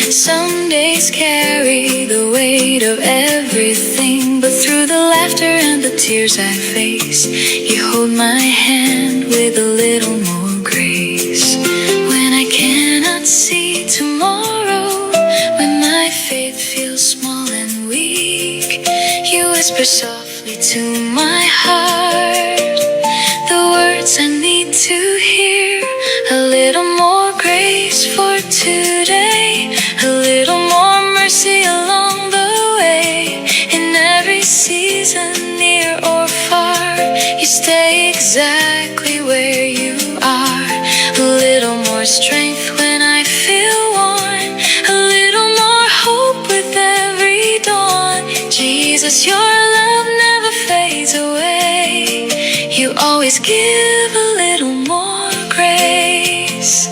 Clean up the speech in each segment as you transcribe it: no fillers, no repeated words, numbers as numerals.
Some days carry the weight of everything, but through the laughter and the tears I face, you hold my hand with a little more grace. When I cannot see tomorrow, when my faith feels small and weak, you whisper softly to my heart the words I need to hear. A little more grace for today, a little more mercy along the way. In every season, near or far, you stay exactly where you are. A little more strength when I feel worn, a little more hope with every dawn. Jesus, your love never fades away. You always give a little more grace.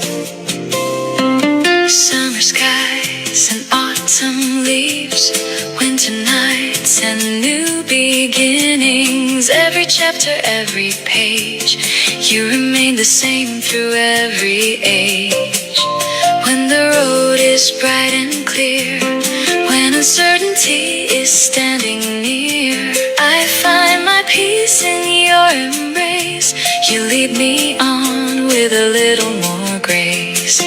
Summer skies and autumn leaves, winter nights and new beginnings. Every chapter, every page, you remain the same through every age. When the road is bright and clear, when uncertainty is standing near, I find my peace in your embrace. You lead me on with a little more grace.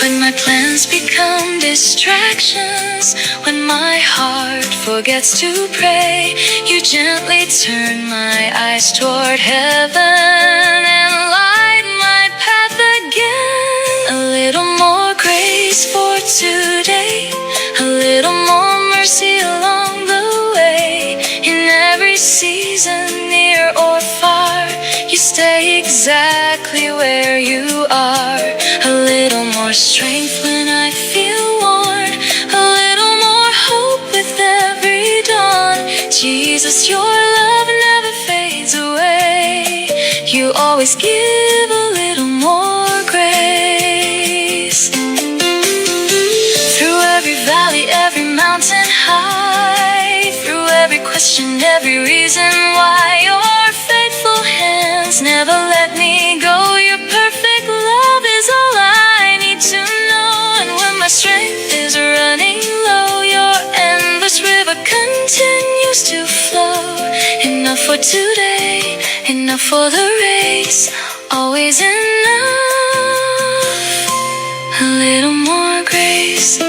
When my plans become distractions, when my heart forgets to pray, you gently turn my eyes toward heaven and light my path again. A little more grace for today, a little more mercy along the way. In every season, near or far, you stay exactly where you are. A little more strength when I feel worn, a little more hope with every dawn. Jesus, your love never fades away. You always give a little more grace. Through every valley, every mountain high, through every question, every reason why, your faithful hands never let me go. Your perfect love is all I need to know. And when my strength is running low, your endless river continues to flow. Enough for today, enough for the race, always enough. A little more grace.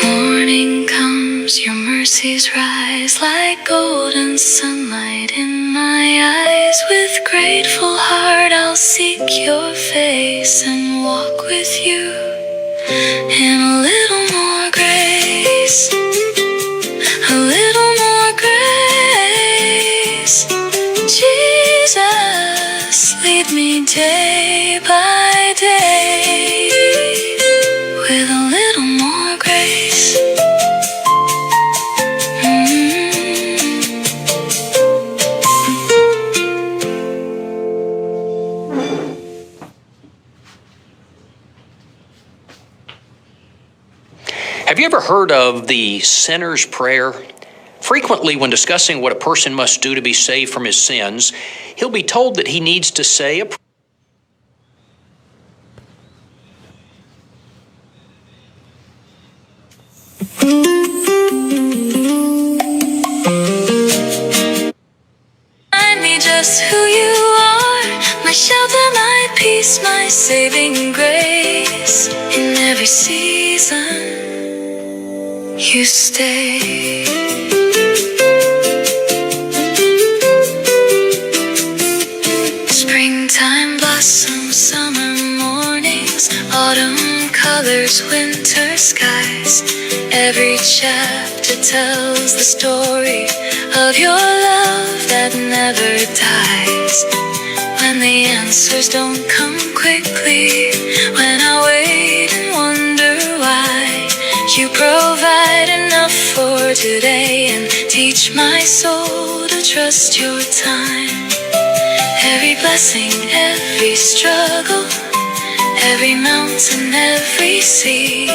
Morning comes, your mercies rise like golden sunlight in my eyes. With grateful heart I'll seek your face and walk with you in a little more grace. A little more grace. Jesus, lead me day by day with a little more grace. Have you ever heard of the sinner's prayer? Frequently, when discussing what a person must do to be saved from his sins, he'll be told that he needs to say a prayer. Remind me just who you are, my shelter, my peace, my saving grace. In every season, you stay. Springtime blossoms, summer mornings, autumn colors, winter skies. Every chapter tells the story of your love that never dies. When when the answers don't come quickly, when I wait and wonder why. You provide enough for today and teach my soul to trust your time. Every blessing, every struggle, every mountain, every sea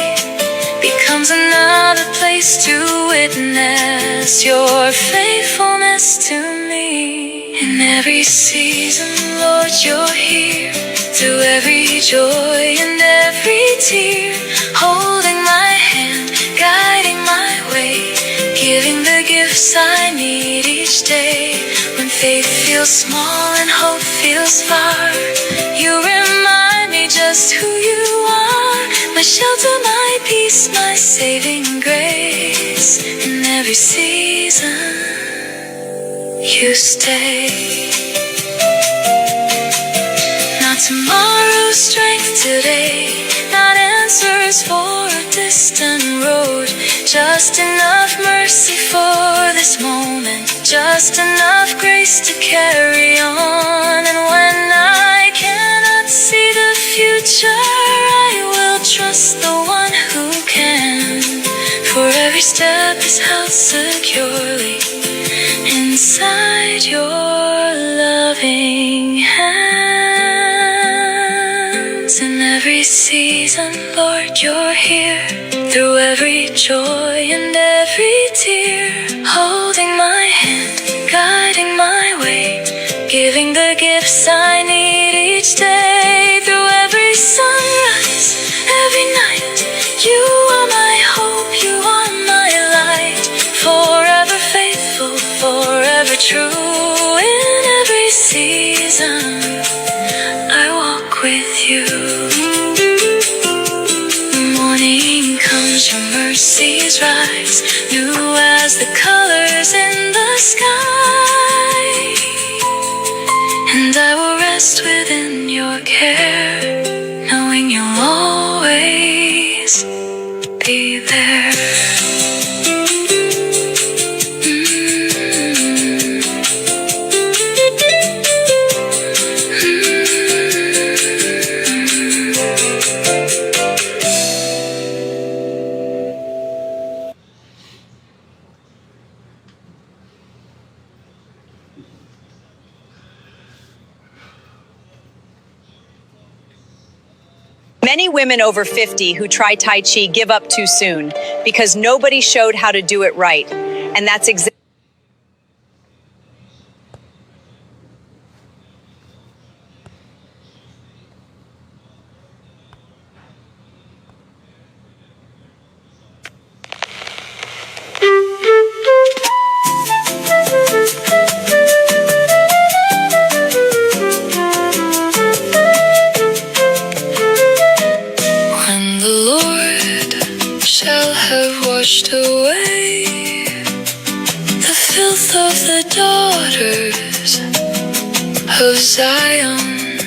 becomes another place to witness your faithfulness to me. In every season, Lord, you're here, through every joy and every tear, holding my hand, guiding my way, giving the gifts I need each day. When faith feels small and hope feels far, you remind me just who you are, my shelter, my peace, my saving grace. In every season, you stay. Not tomorrow's strength today, not answers for a distant road, just enough mercy for this moment, just enough grace to carry on. And when I cannot see the future, I will trust the one who can, for every step is held securely inside your loving hands. In every season, Lord, you're here, through every joy and every tear, holding my hand, guiding my way, giving the gifts I need each day. Through every sunrise, every night, you are my hope, you are my light, forever faithful, forever true. In every season, I walk with you. Morning comes, your mercies rise, new as the colors in the sky, and I will rest within your care, knowing you'll always be there. Many women over 50 who try Tai Chi give up too soon because nobody showed how to do it right. And that's exactly washed away the filth of the daughters of Zion,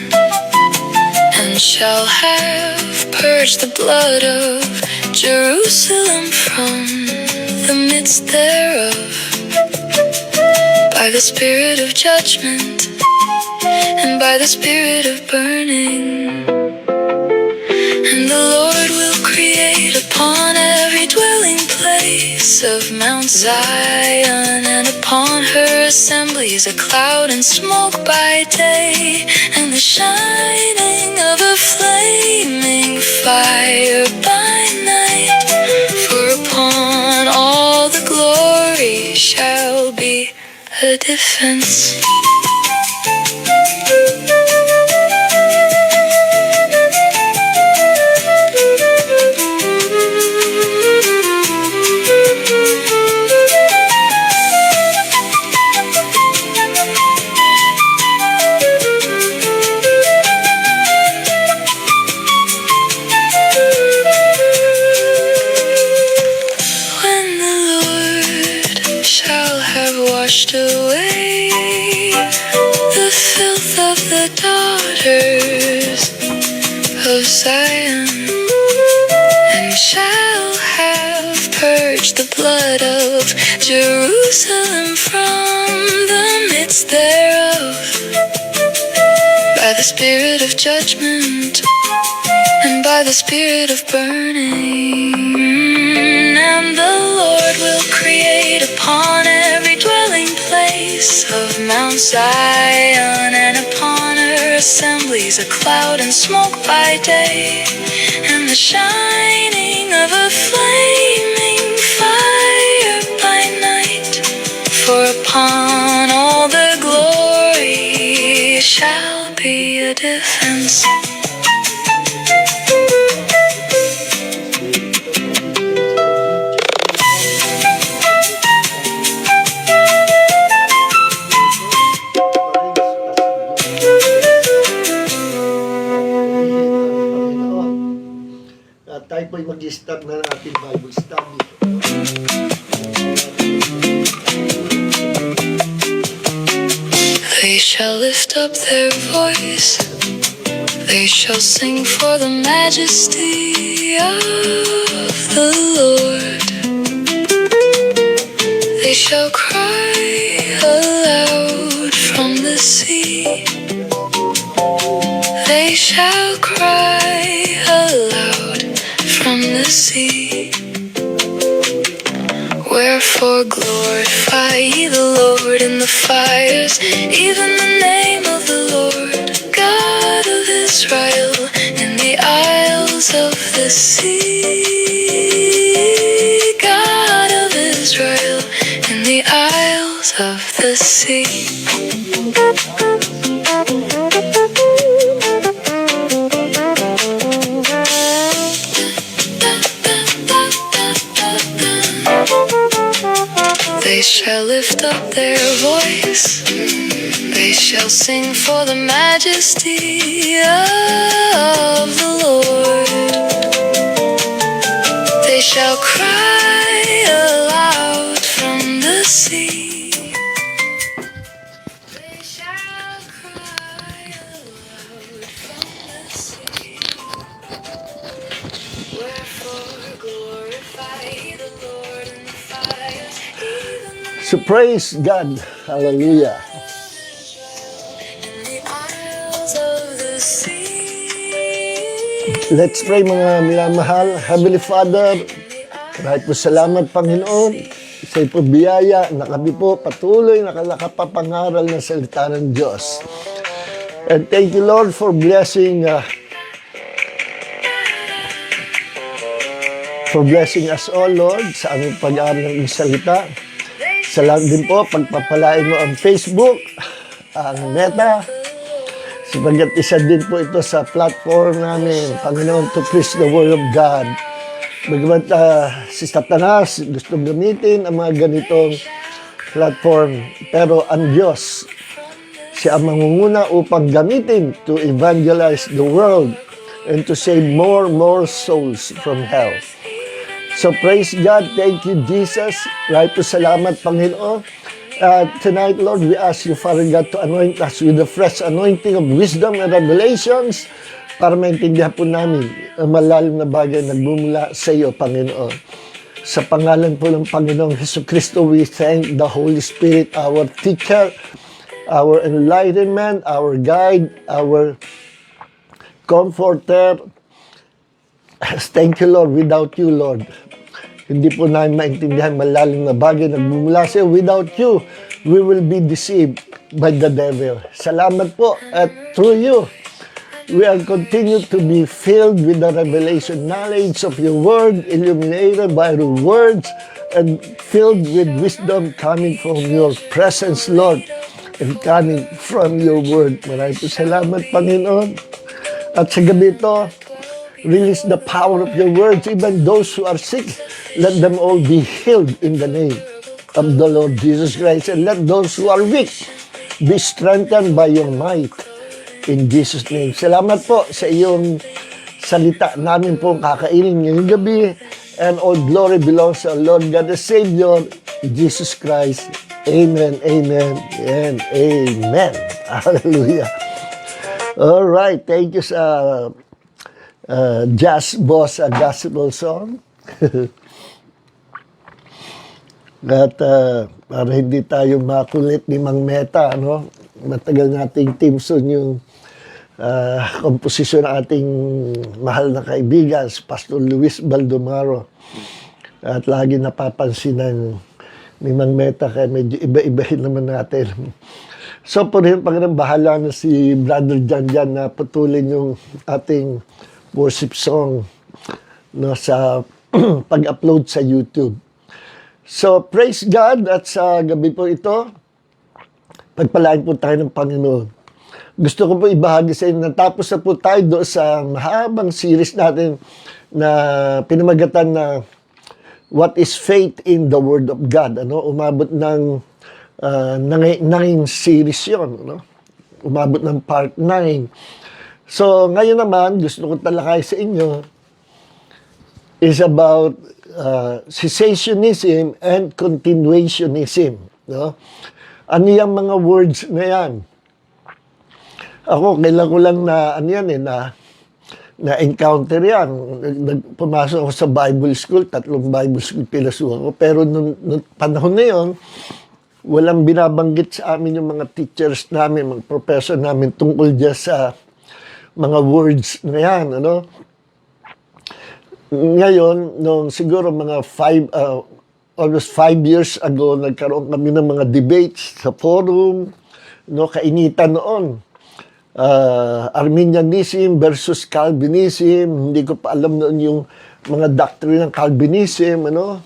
and shall have purged the blood of Jerusalem from the midst thereof, by the spirit of judgment and by the spirit of burning. And the Lord will create upon every dwelling place of Mount Zion, and upon her assemblies a cloud and smoke by day, and the shining of a flaming fire by night. For upon all the glory shall be a defense. Washed away the filth of the daughters of Zion, and shall have purged the blood of Jerusalem from the midst thereof, the spirit of judgment and by the spirit of burning. And the Lord will create upon every dwelling place of Mount Zion, and upon her assemblies a cloud and smoke by day, and the shining of a flaming fire by night. For upon all the glory shall be a defense. Tayo po'y mag-start na ng ating Bible study. They shall lift up their voice, they shall sing for the majesty of the Lord. They shall cry aloud from the sea, they shall cry aloud from the sea. Wherefore glorify ye the Lord in the fires, even the name of the Lord God of Israel, in the isles of the sea. God of Israel, in the isles of the sea. They shall lift up their voice, they shall sing for the majesty of the Lord. They shall cry aloud from the sea. They shall cry aloud from the sea. Wherefore glorify the Lord in the fires. So praise God. Hallelujah. Let's pray mga minamahal. Heavenly Father, kahit po salamat Panginoon sa po biyaya na kami po patuloy na nakapapangaral ng salita ng Diyos. And thank you Lord for blessing us all Lord sa aming pag-aaral ng salita. Salamat din po, pagpapalain mo ang Facebook, ang Meta, sapagat isa din po ito sa platform namin, Panginoon, to preach the Word of God. Bagamat si Satanas gustong gamitin ang mga ganitong platform, pero ang Diyos, siya ang mangunguna upang gamitin to evangelize the world and to save more souls from hell. So praise God, thank you Jesus. Right po salamat Panginoon. Tonight Lord, we ask you Father God to anoint us with the fresh anointing of wisdom and revelations para maintindihan po namin ang malalim na bagay na nagmumula sa iyo Panginoon. Sa pangalan po ng Panginoong Jesucristo, we thank the Holy Spirit, our teacher, our enlightenment, our guide, our comforter. Thank you Lord, without you Lord, hindi po namin maintindihan malalim na bagay nagmumula sa iyo. Without you, we will be deceived by the devil. Salamat po at through you, we are continue to be filled with the revelation knowledge of your word, illuminated by your words, and filled with wisdom coming from your presence, Lord, and coming from your word. Maraming po salamat, Panginoon. At sa gabi ito, release the power of your words, even those who are sick. Let them all be healed in the name of the Lord Jesus Christ. And let those who are weak be strengthened by your might. In Jesus' name. Salamat po sa iyong salita namin po kakainin ngayong gabi. And all glory belongs to our Lord God the Savior, Jesus Christ. Amen, amen, and amen. Hallelujah. All right. Thank you sa Jazz Boss Gospel Song. At para hindi tayo makulit ni Mang Meta, no? Matagal nating team soon yung komposisyon ng ating mahal na kaibigan, si Pastor Luis Baldomaro. At lagi napapansin ng ni Mang Meta, kaya medyo iba-ibahin naman natin. So, po rin, Panginoon, bahala na si Brother Jan na putulin yung ating worship song, no, sa pag-upload sa YouTube. So, praise God, at sa gabi po ito, pagpalain po tayo ng Panginoon. Gusto ko po ibahagi sa inyo, natapos na po tayo doon sa mahabang series natin na pinamagatan na What is Faith in the Word of God? Ano? Umabot ng 9 series yun. Ano? Umabot ng part 9. So, ngayon naman, gusto ko talakay sa inyo is about cessationism and continuationism. No? Ano yung mga words na yan? Ako, kailan ko lang na, na-encounter yan. Pumasok ako sa Bible School, 3 Bible School pinasuhan ko. Pero nung panahon na yun, walang binabanggit sa amin yung mga teachers namin, mga professor namin tungkol dyan sa mga words na yan. Ano? Ngayon, nung siguro mga almost 5 years ago, nagkaroon kami ng mga debates sa forum, no, kainitan noon. Arminianism versus Calvinism, hindi ko pa alam noon yung mga doctrine ng Calvinism, ano.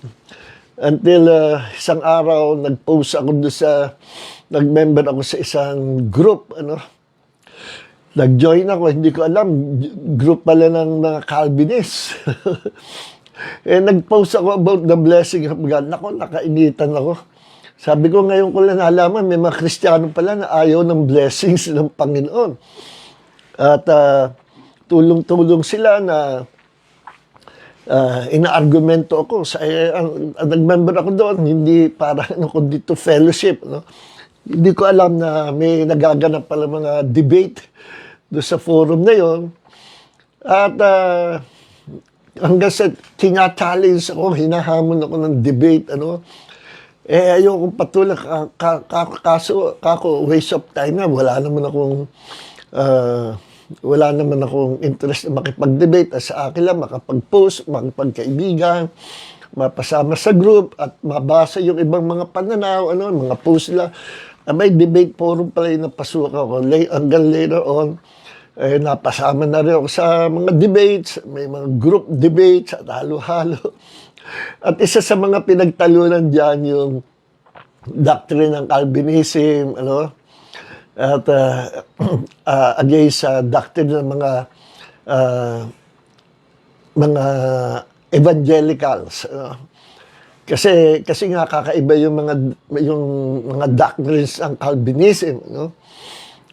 Until isang araw, nag-post ako doon nag-member ako sa isang group, ano. Nag-join ako, hindi ko alam, group pala ng mga Calvinists. Nag-post ako about the blessing of God. Nako, nakainitan ako. Sabi ko, ngayon ko lang nalaman, may mga Kristiyano pala na ayaw ng blessings ng Panginoon. At tulong-tulong sila na ina-argumento ako. Nag-member ako doon, hindi para kundi to fellowship. No? Hindi ko alam na may nagaganap pala mga debate doon sa forum na yon. At hanggang sa tina-challenge ako, hinahamon ako ng debate, ano. Ayokong patuloy, kaso, waste of time na, wala naman akong interest na makipag-debate. Sa akin lang, makapag-post, makipagkaibigan, mapasama sa group, at mabasa yung ibang mga pananaw, ano, mga post lang. May debate forum pala yung napasukan ako. Hanggang later on, napasama na rin ako sa mga debates, may mga group debates at halo-halo. At isa sa mga pinagtalunan dyan yung doctrine ng Calvinism, ano? At against sa doctrine ng mga evangelicals, ano? Kasi nga kakaiba yung mga doctrines ng Calvinism, no?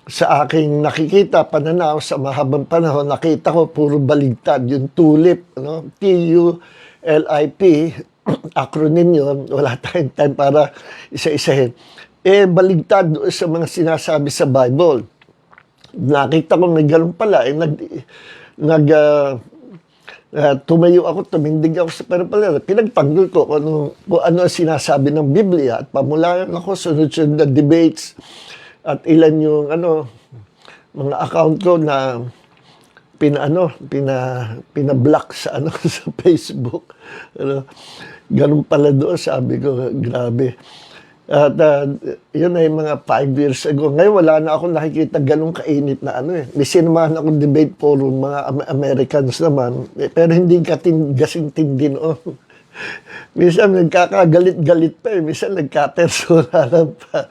Sa aking nakikita, pananaw, sa mahabang panahon, nakita ko puro baligtad. Yung tulip, no? TULIP, acronym yun, wala tayong time para isa-isahin. Baligtad sa mga sinasabi sa Bible. Nakita ko may ganun pala. Tumayo ako, tumindig ako sa pala. Pinagtanggol ko kung ano ang sinasabi ng Biblia. At pamulaan ako, sunod-sunod na debates. At ilan yung mga account ko na pina-block sa sa Facebook. Ganun pala doon, sabi ko, grabe. At yun ay mga 5 years ago. Ngayon wala na akong nakikita ganun kainit na May sinamahan akong debate forum, mga Americans naman, pero hindi kasing tindi noon. Minsan nagkakagalit-galit pa minsan nagka-personalan pa.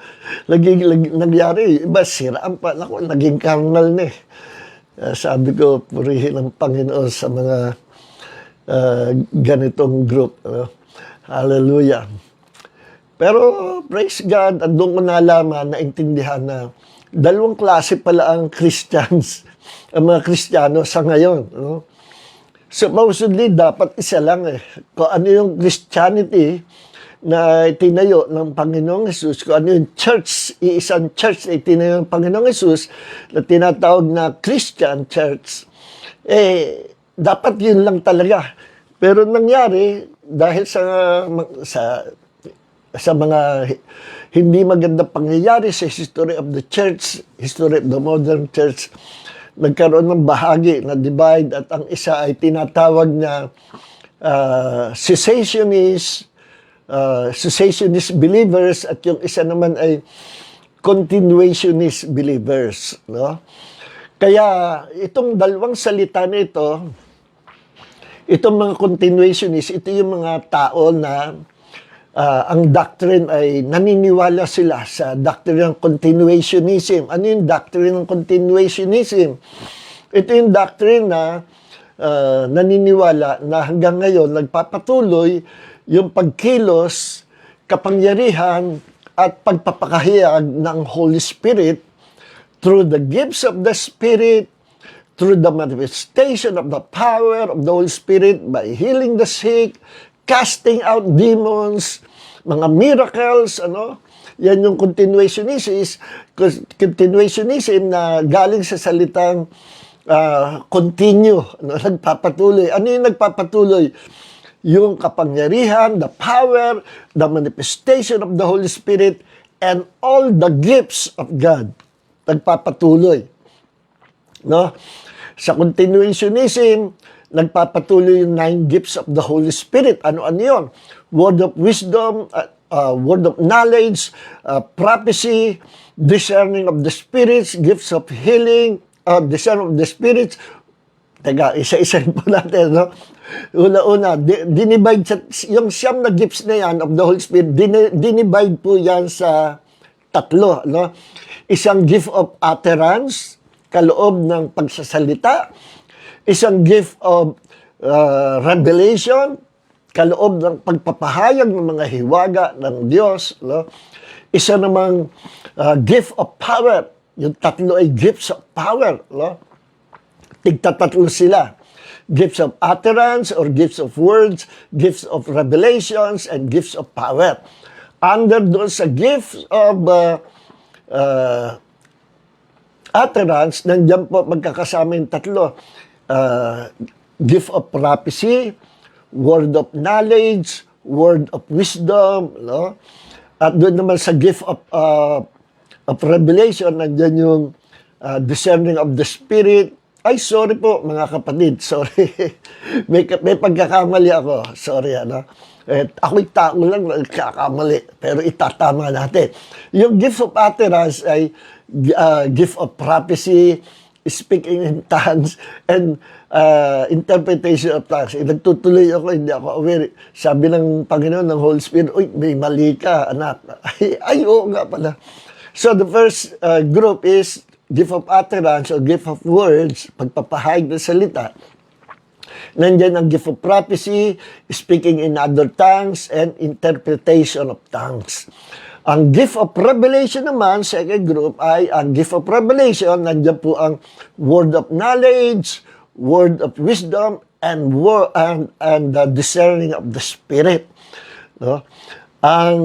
Nagyari, iba siraan pa. Naku, naging carnal na sabi ko, purihin ang Panginoon sa mga ganitong group. Hallelujah. Pero, praise God, at doon ko nalaman, naintindihan na 2 klase pala ang Christians, ang mga Kristiyano sa ngayon. Supposedly, dapat isa lang Kung ano yung Christianity na itinayo ng Panginoong Hesus, kung ano yung church, iisang church na itinayo ng Panginoong Hesus, na tinatawag na Christian Church, dapat yun lang talaga. Pero nangyari, dahil sa mga hindi magandang pangyayari sa history of the church, history of the modern church, nagkaroon ng bahagi na divide at ang isa ay tinatawag na cessationist believers at yung isa naman ay continuationist believers, no? Kaya itong dalawang salita na itong mga continuationists, ito yung mga tao na ang doctrine ay naniniwala sila sa doctrine ng continuationism. Ano yung doctrine ng continuationism? Ito yung doctrine na naniniwala na hanggang ngayon nagpapatuloy yung pagkilos, kapangyarihan at pagpapakahayag ng Holy Spirit through the gifts of the Spirit, through the manifestation of the power of the Holy Spirit by healing the sick, casting out demons, mga miracles, yan yung continuationism na galing sa salitang continue, nagpapatuloy. Ano yung nagpapatuloy? Yung kapangyarihan, the power, the manifestation of the Holy Spirit, and all the gifts of God. Nagpapatuloy. No? Sa continuationism, nagpapatuloy yung 9 gifts of the Holy Spirit. Ano-ano yun? Word of wisdom, word of knowledge, prophecy, discerning of the spirits, gifts of healing, discerning of the spirits. Teka, isa-isa rin po natin, no? Una-una, dinivide yung siyam na gifts na yan of the Holy Spirit, dinivide po yan sa tatlo, no? Isang gift of utterance, kaloob ng pagsasalita. Isang gift of revelation, kaloob ng pagpapahayag ng mga hiwaga ng Diyos. No? Isa namang gift of power. Yung tatlo ay gifts of power. No? Tigtatatlo sila. Gifts of utterance or gifts of words, gifts of revelations, and gifts of power. Under doon sa gifts of utterance, nandiyan po magkakasama yung tatlo. Gift of prophecy, word of knowledge, word of wisdom, no? At doon naman sa gift of revelation, nandiyan yung discerning of the spirit. Ay, sorry po mga kapatid, sorry. may pagkakamali ako, sorry, ako'y tao lang nagkakamali, pero itatama natin. Yung gift of utterance ay gift of prophecy, speaking in tongues, and interpretation of tongues. Nagtutuloy ako, hindi ako aware. Sabi ng Panginoon, ng Holy Spirit, uy, may mali ka, anak. Ay, oo nga pala. So the first group is gift of utterance or gift of words, pagpapahayag ng salita. Nandiyan ang gift of prophecy, speaking in other tongues, and interpretation of tongues. Ang gift of revelation naman, second group, ay ang gift of revelation, nandiyan po ang word of knowledge, word of wisdom, and the discerning of the spirit. No? Ang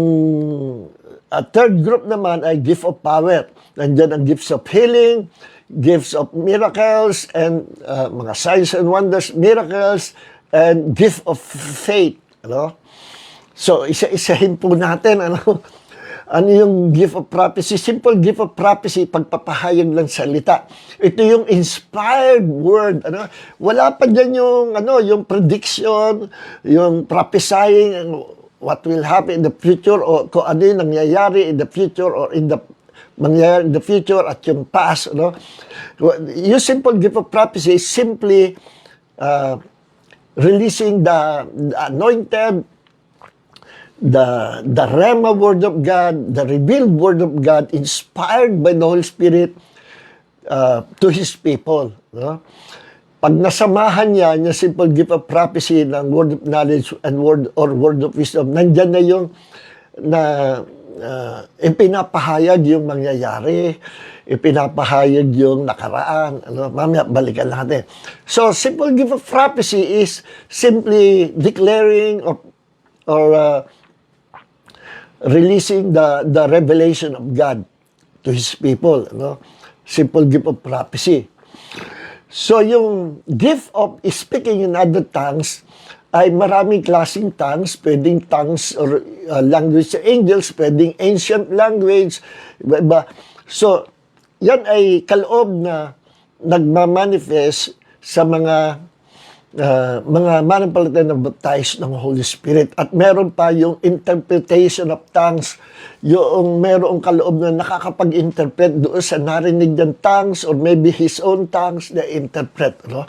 third group naman ay gift of power. Nandiyan ang gifts of healing, gifts of miracles, and mga signs and wonders, miracles, and gift of faith. So, isa-isahin po natin, ano yung gift of prophecy? Simple gift of prophecy, pagpapahayag ng salita. Ito yung inspired word. Wala pa dyan yung prediction, yung prophesying, what will happen in the future, o kung ano yung nangyayari in the future, or mangyayari in the future at yung past. Yung simple gift of prophecy is simply releasing the anointed, the Rhema word of God, the revealed word of God, inspired by the Holy Spirit to His people. No? Pag nasamahan niya yung simple gift of prophecy ng word of knowledge and word of wisdom, nandyan na yung ipinapahayag yung mangyayari, ipinapahayag yung nakaraan. Mamaya balikan natin. So, simple gift of prophecy is simply declaring or releasing the revelation of God to His people. Simple gift of prophecy. So, yung gift of speaking in other tongues ay maraming klaseng tongues. Pwedeng tongues or language sa angels, pwedeng ancient language. Iba-iba. So, yan ay kaloob na nagmamanifest sa mga mananampalataya na baptized ng Holy Spirit. At meron pa yung interpretation of tongues, yung merong kaloob na nakakapag-interpret doon sa narinig ng tongues or maybe his own tongues na interpret. No?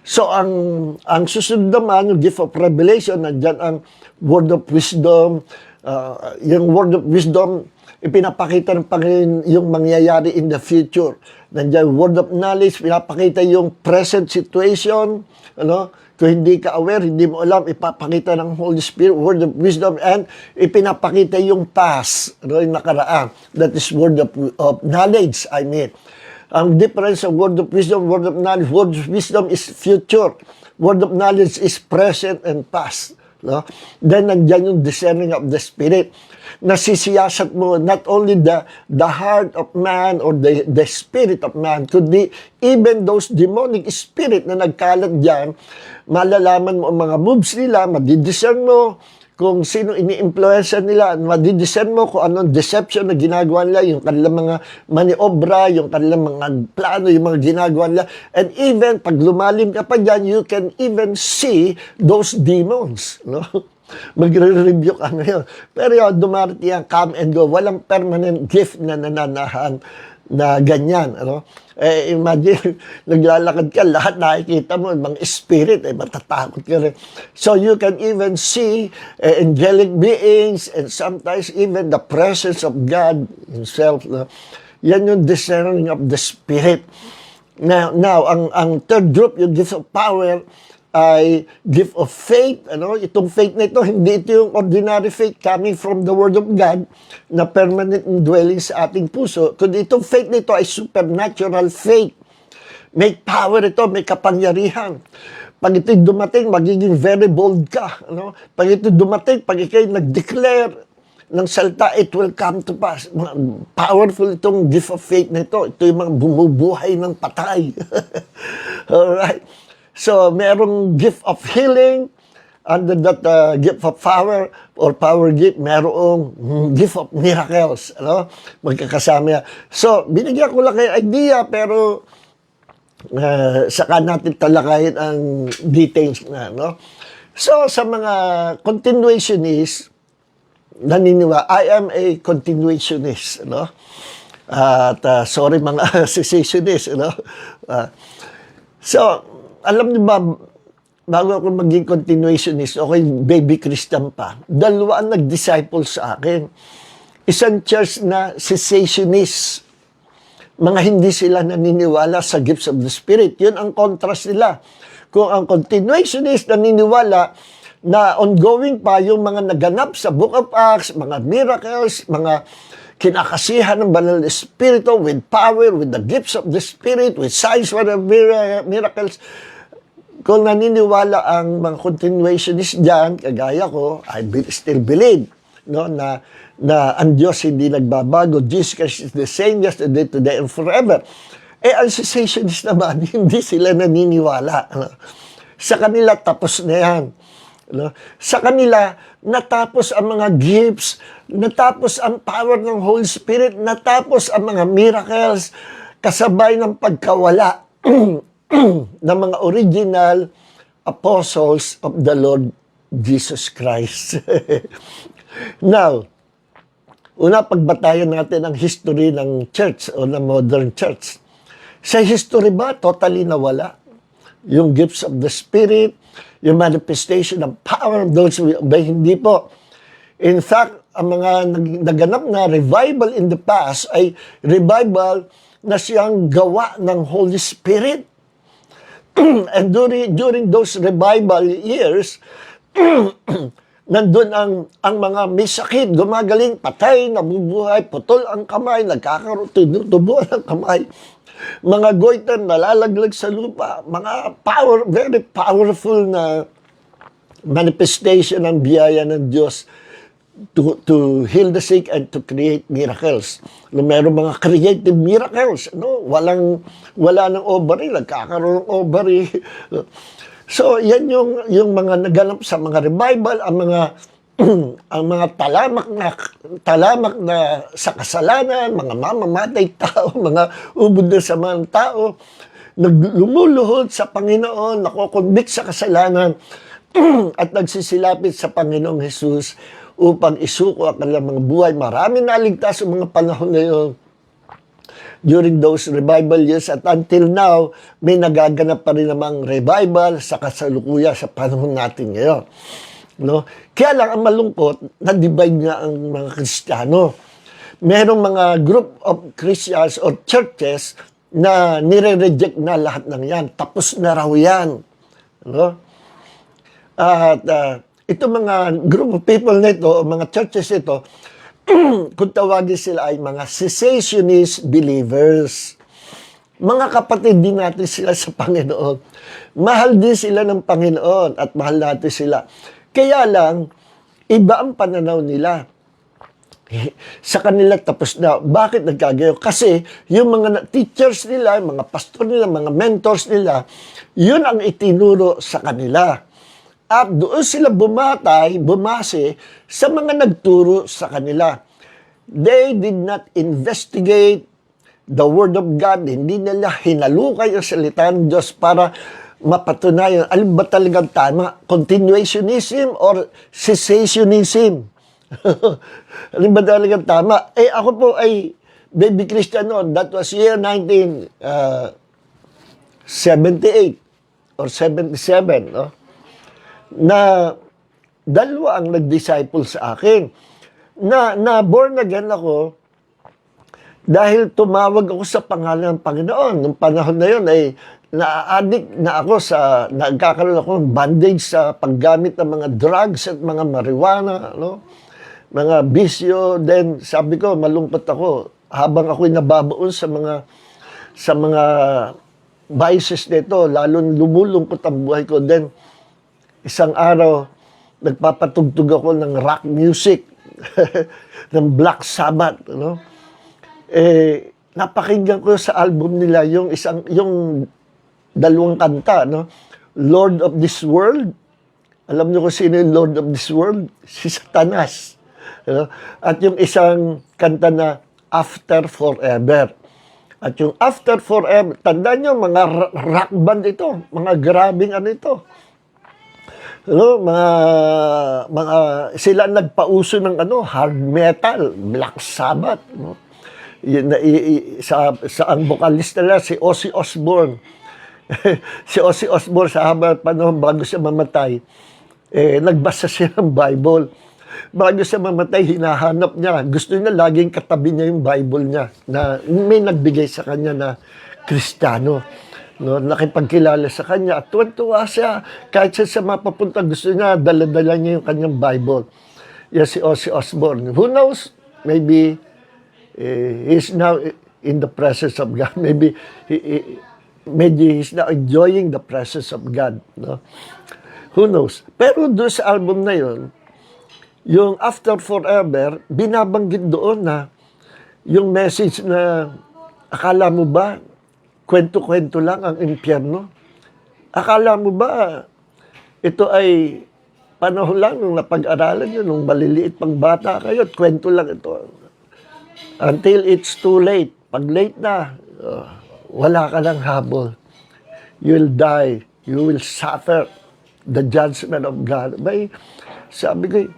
So, ang susunod naman, yung gift of revelation, nandyan ang word of wisdom. Yung word of wisdom, ipinapakita ng Panginoon yung mangyayari in the future. Nandiyan, word of knowledge, pinapakita yung present situation. Ano? Kung hindi ka aware, hindi mo alam, ipapakita ng Holy Spirit, word of wisdom, and ipinapakita yung past, ano, yung nakaraan. That is word of knowledge, I mean. Ang difference of word of wisdom, word of knowledge, word of wisdom is future. Word of knowledge is present and past. No? Then, nandiyan yung discerning of the Spirit. Nasisiyasat mo not only the heart of man or the spirit of man, kundi even those demonic spirit na nagkalat dyan, malalaman mo ang mga moves nila, madidiscern mo kung sino ini-influensya nila, madidiscern mo kung anong deception na ginagawa nila, yung kanilang mga maniobra, yung kanilang mga plano, yung mga ginagawa nila. And even, pag lumalim ka pa dyan, you can even see those demons. No? Magre-review ka ngayon. Pero yun, dumarating ang come and go. Walang permanent gift na nananahan na ganyan. Ano? Imagine, naglalakad ka, lahat nakikita mo, mga spirit, matatakot ka rin. So you can even see angelic beings and sometimes even the presence of God Himself. No? Yan yung discerning of the Spirit. Now ang third group, yung gift of power, ay gift of faith. Ano? Itong faith na ito, hindi ito yung ordinary faith coming from the Word of God na permanent indwelling sa ating puso. Kundi itong faith na ito ay supernatural faith. May power ito, may kapangyarihan. Pag ito'y dumating, magiging very bold ka. Ano? Pag ito'y dumating, pag ito'y nag-declare ng salita, it will come to pass. Powerful itong gift of faith na ito. Ito yung mga bumubuhay ng patay. Alright. So, merong gift of healing, under that gift of power or power gift, merong gift of miracles. Ano? Magkakasama yan. So, binigyan ko lang kayo idea, pero saka natin talakayin ang details na. No? So, sa mga continuationist, I am a continuationist. No? At sorry mga cessationist. No? So, alam niyo ba, bago ako maging continuationist, okay, baby Christian pa, dalawa ang nag-disciple sa akin. Isang church na cessationist. Mga hindi sila naniniwala sa gifts of the Spirit. Yun ang contrast nila. Kung ang continuationist naniniwala na ongoing pa yung mga naganap sa Book of Acts, mga miracles, mga kinakasihan ng Banal na Espiritu with power, with the gifts of the Spirit, with signs, miracles. Kung naniniwala ang mga continuationist dyan, kagaya ko, I still believe, no, na ang Diyos hindi nagbabago. Jesus Christ is the same yesterday, today, and forever. Ang cessationist naman, hindi sila naniniwala. No? Sa kanila, tapos na yan. No? Sa kanila, natapos ang mga gifts, natapos ang power ng Holy Spirit, natapos ang mga miracles, kasabay ng pagkawala ng mga original apostles of the Lord Jesus Christ. Now, una pagbatayan natin ang history ng church o ng modern church. Sa history ba, totally nawala? Yung gifts of the Spirit, yung manifestation of power of those who obey, hindi po. In fact, ang mga naganap na revival in the past ay revival na siyang gawa ng Holy Spirit. And during those revival years, nandun ang mga may sakit, gumagaling, patay, nabubuhay, putol ang kamay, nagkakaroon, tinutubuan ang kamay. Mga goiter, nalalaglag sa lupa, mga very powerful na manifestation ng biyaya ng Diyos to heal the sick and to create miracles. Meron mga creative miracles, no? Wala ng ovary, nagkakaroon ng ovary. So, yan yung mga naganap sa mga revival, ang mga talamak na sa kasalanan, mga mamamatay tao, mga ubod na sa mga tao. lumuluhod sa Panginoon, nakokonvict sa kasalanan, at nagsisilapit sa Panginoong Jesus upang isuko ang kanilang mga buhay. Marami naligtas sa mga panahon na yun during those revival years, at until now, may nagaganap pa rin namang revival sa kasalukuyan sa panahon natin ngayon. No? Kaya lang ang malungkot, na-divide nga ang mga Kristiyano. Merong mga group of Christians or churches na nire-reject na lahat ng yan. Tapos na raw yan. No? At ito mga group of people na ito, mga churches ito, kung tawagin sila ay mga cessationist believers. Mga kapatid din natin sila sa Panginoon. Mahal din sila ng Panginoon at mahal natin sila. Kaya lang, iba ang pananaw nila. Sa kanila tapos na. Bakit nagkagayo? Kasi yung mga teachers nila, mga pastor nila, mga mentors nila, yun ang itinuro sa kanila. At doon sila bumase sa mga nagturo sa kanila. They did not investigate the Word of God. Hindi nila hinalukay ang salita ng Diyos para mapatunayan alin ba talagang tama, continuationism or cessationism. Alin ba talagang tama? Ako po ay baby Christian noon. That was year 1978 or 77, no? Na dalawa ang nag-disciple sa akin. Na born again ako dahil tumawag ako sa pangalan ng Panginoon. Nung panahon na yun ay na-addict na ako nagkakaroon ako ng bandage sa paggamit ng mga drugs at mga marijuana, no? Mga bisyo. Then sabi ko, malungkot ako habang ako'y nababaon sa mga vices nito, lalo lumulungkot ang buhay ko. Then isang araw, nagpapatugtog ako ng rock music, ng Black Sabbath, no? Napakinggan ko sa album nila yung dalawang kanta, no? Lord of this world. Alam niyo kung sino yung Lord of this world? Si Satanas. No? At yung isang kanta na After Forever. At yung After Forever, tandaan niyo, mga rock band ito, mga grabing ano ito. Ano, mga sila nagpauso ng hard metal, Black Sabbath, no? Sa ang vocalist nila si Ozzy Osbourne. Si Ozzy Osbourne sa habang panahon bago siya mamatay, nagbasa siya ng Bible. Bago siya mamatay, hinahanap niya. Gusto niya laging katabi niya yung Bible niya na may nagbigay sa kanya na Kristiyano. No, nakipagkilala sa kanya at tuwan-tuwa siya. Kahit siya mapapunta, gusto niya, dala-dala niya yung kanyang Bible. Yan si Ozzy Osbourne. Who knows? Maybe he's now in the presence of God. Maybe he's now enjoying the presence of God. No? Who knows? Pero doon sa album na yun, yung After Forever, binabanggit doon na yung message na akala mo ba kwento-kwento lang ang impyerno? Akala mo ba ito ay panahon lang nung napag-aralan nyo, nung maliliit pang bata kayo, at kwento lang ito. Until it's too late. Pag late na, wala ka ng habol. You'll die. You will suffer the judgment of God. Bay, sabi ko,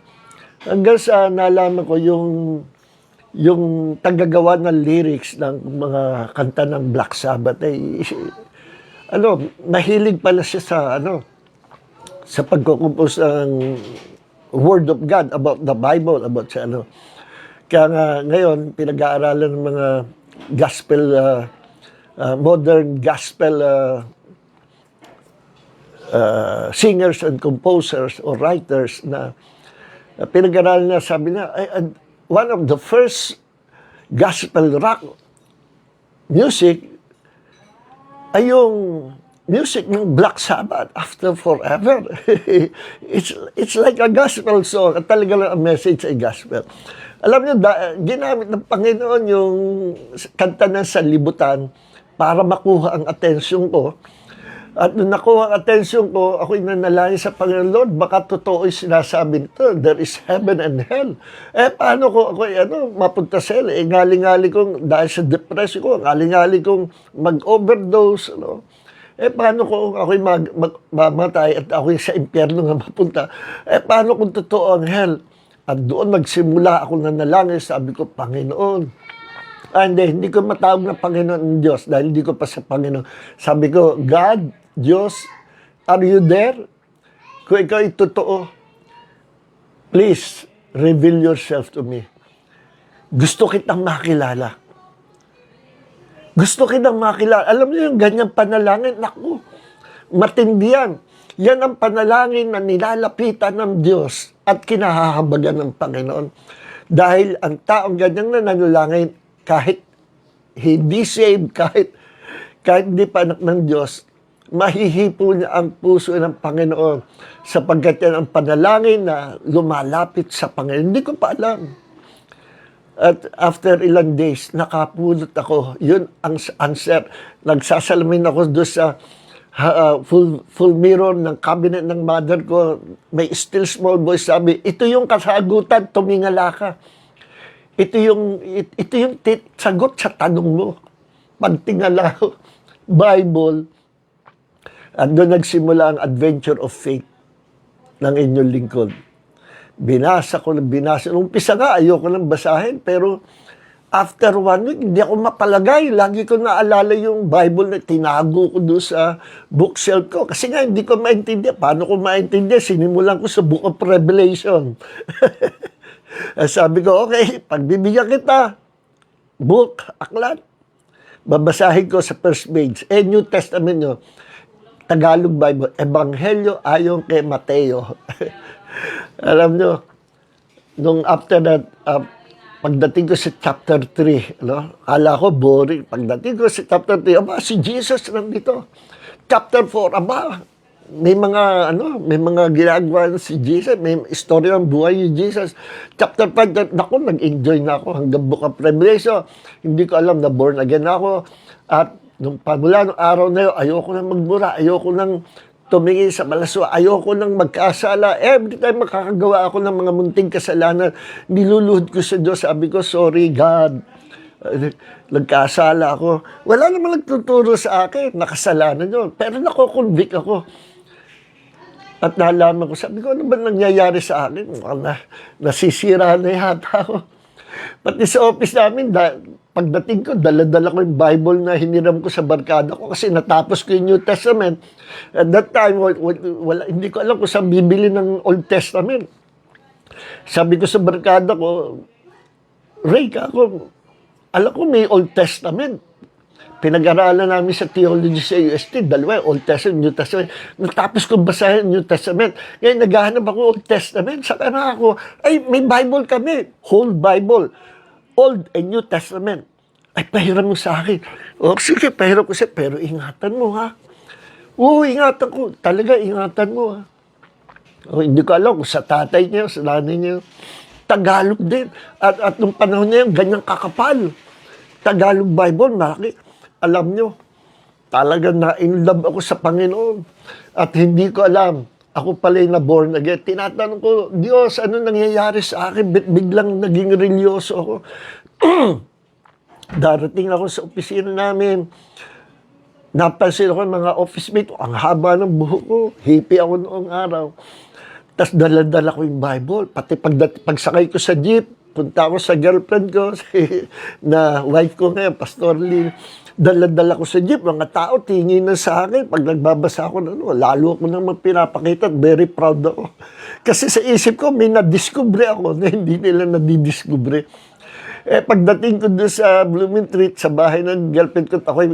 hanggang sa nalaman ko yung tagagawa ng lyrics ng mga kanta ng Black Sabbath ay mahilig pala siya sa pagkukumpos ng Word of God about the Bible, about sa Kaya nga ngayon pinag-aaralan ng mga gospel modern gospel singers and composers or writers na pinag-aaralan na, sabi na one of the first gospel rock music ay yung music ng Black Sabbath, After Forever. It's like a gospel song. At talaga lang ang message ay gospel. Alam niyo, ginamit ng Panginoon yung kanta ng sanlibutan para makuha ang atensyon ko. At nung nakuha ang atensyon ko, ako'y nanalangin sa Panginoon, Lord, baka totoo yung sinasabi nito. There is heaven and hell. Paano ko ako'y mapunta sa hell? Ngali-ngali kong, dahil sa depression ko, ngali-ngali kong mag-overdose. Paano ko ako'y mamatay at ako'y sa impyerno nga mapunta? Paano kung totoo ang hell? At doon nagsimula ako nanalangin, sabi ko, Panginoon, hindi ko matawag na Panginoon ng Diyos dahil hindi ko pa sa Panginoon. Sabi ko, God, Diyos, are you there? Kung ikaw ay totoo, please, reveal yourself to me. Gusto kitang makilala. Gusto kitang makilala. Alam niyo yung ganyang panalangin, naku, matindi yan. Yan ang panalangin na nilalapitan ng Diyos at kinahahabagan ng Panginoon. Dahil ang taong ganyang nanalangin, kahit hindi saved, kahit hindi pa anak ng Diyos, mahihipo niya ang puso ng Panginoon sapagkat yan ang panalangin na lumalapit sa Panginoon. Hindi ko pa alam. At after ilang days, nakapulot ako. Yun ang answer. Nagsasalamin ako doon sa full mirror ng cabinet ng mother ko. May still small voice sabi, ito yung kasagutan, tumingala ka. Ito yung sagot sa tanong mo. Pagtingala ko, Bible, at doon nagsimula ang adventure of faith ng inyong lingkod. Binasa. Umpisa nga, ayoko nang basahin, pero after 1 week, hindi ako mapalagay. Lagi ko naalala yung Bible na tinago ko doon sa bookshelf ko. Kasi nga, hindi ko maintindihan. Paano ko maintindihan? Sinimulan ko sa Book of Revelation. Sabi ko, okay, pagbibigyan kita, book, aklat, babasahin ko sa first page. New Testament nyo, Tagalog Bible, Ebanghelyo ayon kay Mateo. Alam nyo, nung after that, pagdating ko sa chapter 3, kala ko boring. Pagdating ko sa chapter 3, si Jesus nandito. Chapter 4, may mga ginagawa si Jesus, may istorya ng buhay ni Jesus. Chapter 5, nag-enjoy na ako hanggang Book of Revelation. Hindi ko alam na born again ako. At nung pamula ng araw na yun, ayoko nang magmura, ayoko nang tumingin sa malaswa, ayoko nang magkasala. Every time makakagawa ako ng mga munting kasalanan, niluluhod ko sa Diyos. Sabi ko, sorry God, nagkasala ako. Wala namang nagtuturo sa akin, nakasalanan yun. Pero nakukonvict ako. At nalaman ko, sabi ko, ano ba nangyayari sa akin? Nasisira na yata ako. Pati sa office namin, pagdating ko, dala-dala ko yung Bible na hiniram ko sa barkada ko kasi natapos ko yung New Testament. At that time, hindi ko alam kung saan bibili ng Old Testament. Sabi ko sa barkada ko, Ray, alam ko may Old Testament. Pinag-aralan namin sa theology sa UST, dalawa, Old Testament, New Testament. Natapos ko basahin New Testament. Ngayon, naghahanap ako Old Testament. Saka na ako, may Bible kami. Whole Bible. Old and New Testament. Pahiram mo sa akin. Sige, pahiram ko siya. Pero ingatan mo, ha? Oo, ingatan ko. Talaga, ingatan mo, ha? Hindi ko alam kung sa tatay niya, sa nanay niya. Tagalog din. At nung panahon niya, ganyang kakapal. Tagalog Bible, malaki. Alam nyo, talagang na-inlove ako sa Panginoon. At hindi ko alam, ako pala yung na-born again. Tinatanong ko, Diyos, ano nangyayari sa akin? Biglang naging religyoso ako. Darating ako sa opisina namin. Napansin ako ng mga office mate. Ang haba ng buhok ko. Hippie ako noong araw. Tapos dala-dala ko yung Bible. Pati pagsakay ko sa jeep, punta ako sa girlfriend ko, na wife ko ngayon, Pastor Lee. Dala-dala ko sa jeep, mga tao tingin na sa akin. Pag nagbabasa ako, lalo ako naman pinapakita at very proud ako. Kasi sa isip ko, may nadiskubre ako na hindi nila nadidiskubre. Pagdating ko doon sa Blooming Treat, sa bahay ng girlfriend ko, ako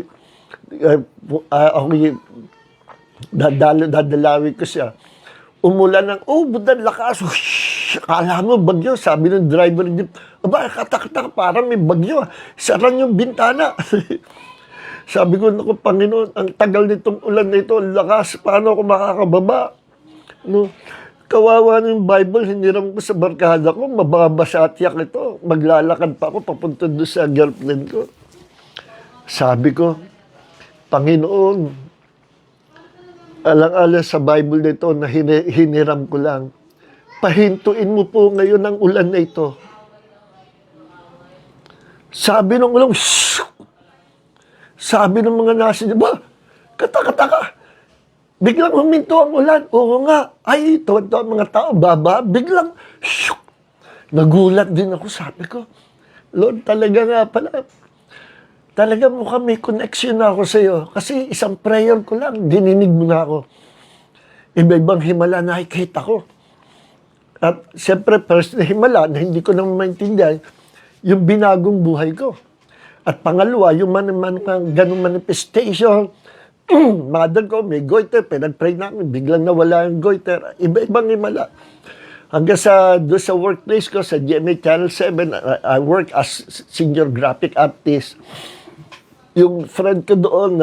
dadalawin ko siya. Umulan ng, budan lakas. Akala mo bagyo. Sabi ng driver ng jeep, katak-tak, parang may bagyo. Saran yung bintana. Sabi ko, naku, Panginoon, ang tagal nitong ulan na ito, lakas, paano ako makakababa? Kawawa ng Bible, hiniram ko sa barkada ko, mababasa at yak ito. Maglalakad pa ako, papunta doon sa girlfriend ko. Sabi ko, Panginoon, Alang-alang sa Bible nito na hiniram ko lang. Pahintuin mo po ngayon ang ulan na ito. Sabi ng ulan, shh! Sabi ng mga nasa niya, ba, kata-kata. Biglang huminto ang ulan. Oo nga. Ay, ito ang mga tao, baba. Biglang, shh! Nagulat din ako. Sabi ko, Lord, talaga nga pala. Talaga mukhang may connection na ako sa iyo. Kasi isang prayer ko lang, dininig mo na ako. Iba-ibang himala nakikita ko. At siyempre, first na himala na hindi ko naman maintindihan, yung binagong buhay ko. At pangalawa, yung ganong manifestation, mother ko, may goiter, pinag-pray namin, biglang nawala yung goiter. Iba-ibang himala. Hanggang doon sa workplace ko, sa GMA Channel 7, I work as senior graphic artist. Yung friend ko doon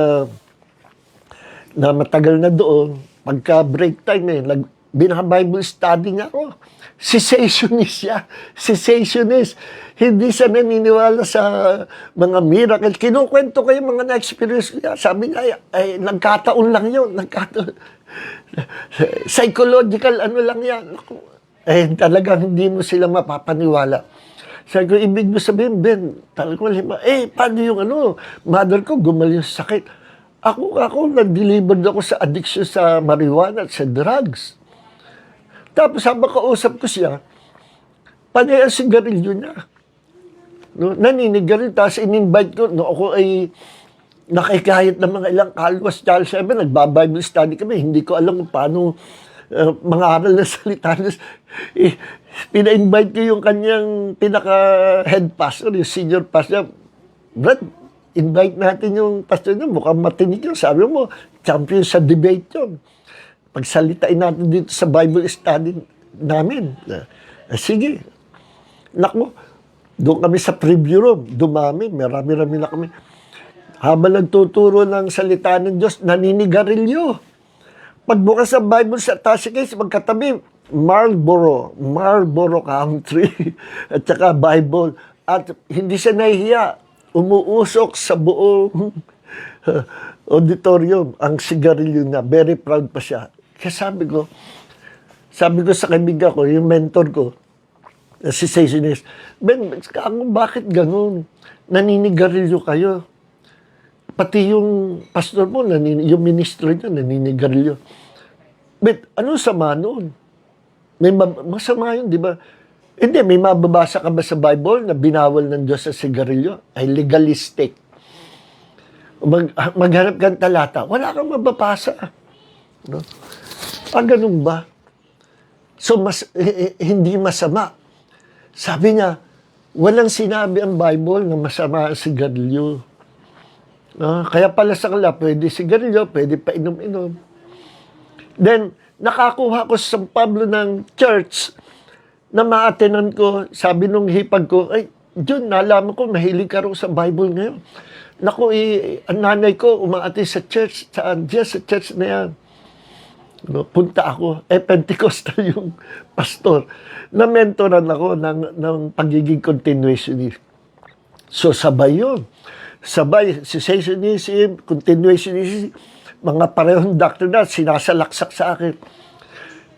na matagal na doon, pagka break time bina-Bible study niya ako. Cessationist siya. Cessationist. Hindi siya naniniwala sa mga miracle. Kinukwento ko yung mga na-experience niya. Sabi niya, ay, nagkataon lang yun. Nagkataon. Psychological lang yan. Talagang hindi mo sila mapapaniwala. Sabi ko, ibig mo sabihin, Ben, talagang paano yung mother ko gumaling sa sakit. Ako, nag-delivered ako sa addiction sa marijuana at sa drugs. Tapos habang kausap ko siya, panay ang sigarilyo niya. No, naninigarilyo. Tapos in-invite ko, ako ay nakikahit ng mga ilang kalwas. Sabi, nagba-Bible study kami. Hindi ko alam kung paano mga aral na salita. Pina-invite ko yung kanyang pinaka-head pastor, yung senior pastor. Brad, invite natin yung pastor niya. Mukhang matinig yun. Sabi mo, champion sa debate yun. Pagsalitain natin dito sa Bible study namin. Sige. Naku, doon kami sa preview room. Dumami, marami-rami na kami. Habang nagtuturo ng salita ng Diyos, naninigarilyo. Pagbukas sa Bible sa Tasikis, magkatabi, Marlboro Country, at saka Bible. At hindi siya nahihiya. Umuusok sa buong auditorium ang sigarilyo niya. Very proud pa siya. Kaya sabi ko sa kaibigan ko, yung mentor ko, si Cessationist, Ben, bakit ganun? Naninigarilyo kayo. Pati yung pastor mo, yung ministro niya, naninigarilyo. Bet, ano sama noon? Masama yun, di ba? Hindi, may mababasa ka ba sa Bible na binawal ng Diyos sa sigarilyo? Ay legalistic. Maghanap kang talata, wala kang mababasa. No? Ganun ba? So, hindi masama. Sabi niya, walang sinabi ang Bible na masama ang sigarilyo. Kaya pala sa kanila, pwede sigarilyo, pwede pa inom-inom. Then, nakakuha ko sa San Pablo ng church na ma-attenan ko, sabi nung hipag ko, ay, John, nalaman ko, mahilig ka rin sa Bible ngayon. Naku, ang nanay ko, umaati sa church, sa church na yan. No, punta ako, Pentecostal yung pastor. Na-mentoran ako ng pagiging continuationist. So, sabay yun. Sabay, cessationism, continuationism, mga parehong doctrine na sinasalaksak sa akin.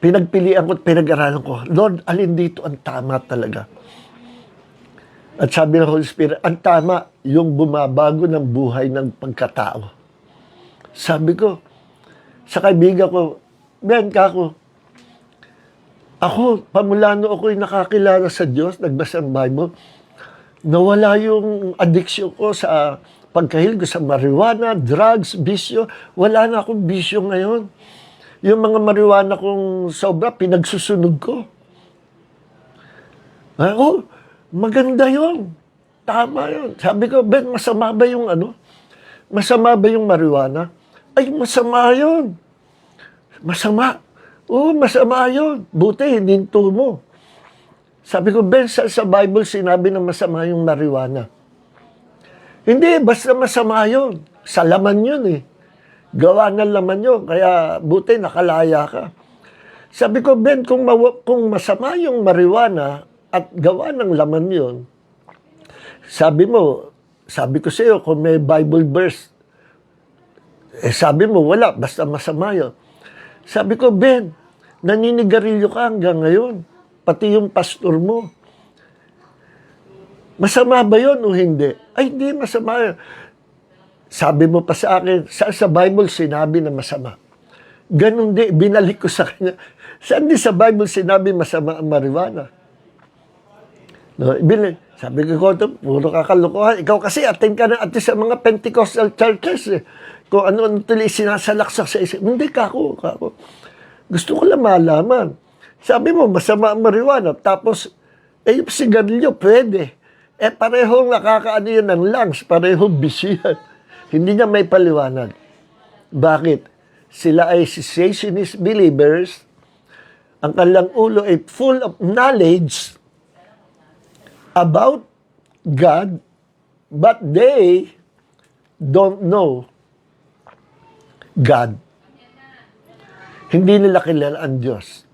Pinagpilian ko at pinag-aralan ko, Lord, alin dito ang tama talaga? At sabi ng Holy Spirit, ang tama, yung bumabago ng buhay ng pagkatao. Sabi ko, sa kaibigan ko, Ben, ako, pamulano ako'y nakakilala sa Diyos, nagbasa ng Bible, nawala yung addiction ko sa pagkahilig ko sa marijuana, drugs, bisyo. Wala na akong bisyo ngayon. Yung mga marijuana kong sobra, pinagsusunog ko. Maganda yun. Tama yun. Sabi ko, Ben, masama ba yung Masama ba yung marijuana? Ay, masama yun. Masama. Masama yun. Buti, hininto mo. Sabi ko, Ben, sa Bible sinabi na masama yung marijuana. Hindi, basta masama yun. Sa laman yun eh. Gawa ng laman yun. Kaya buti, nakalaya ka. Sabi ko, Ben, kung masama yung marijuana at gawa ng laman yun, sabi ko sa iyo, kung may Bible verse, sabi mo, wala, basta masama yun. Sabi ko, Ben, naninigarilyo ka hanggang ngayon. Pati yung pastor mo. Masama ba yun o hindi? Ay, hindi masama yun. Sabi mo pa sa akin, sa Bible sinabi na masama. Ganun di, binalik ko sa kanya. Saan di sa Bible sinabi masama ang marijuana? No, sabi ko, puro kakalokohan. Ikaw kasi attend ka na at sa mga Pentecostal churches. Kung ano-ano tuloy sinasalaksak sa isip. Hindi, kako. Gusto ko lang malaman. Sabi mo, masama ang marijuana. Tapos, yung sigarilyo, pwede. Parehong nakakaano yun ng lungs. Parehong busy yan. Hindi niya may paliwanag. Bakit? Sila ay cessationist believers. Ang kanilang ulo ay full of knowledge about God, but they don't know God. Hindi nila kilala ang Diyos.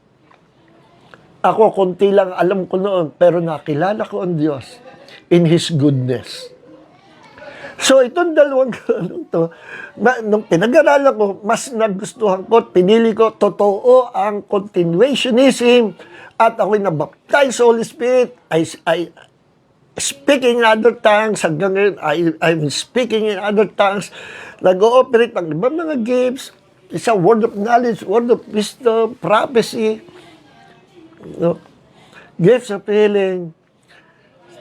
Ako, konti lang alam ko noon, pero nakilala ko ang Diyos in His goodness. So, itong dalawang to, nung pinag-aralan ko, mas nagustuhan ko, pinili ko, totoo ang continuationism, at ako'y nabaptize sa Holy Spirit. I speaking in other tongues, hanggang ngayon, I'm speaking in other tongues, nag-ooperate ng ibang mga gifts, isa word of knowledge, word of wisdom, prophecy, no? Gifts of healing.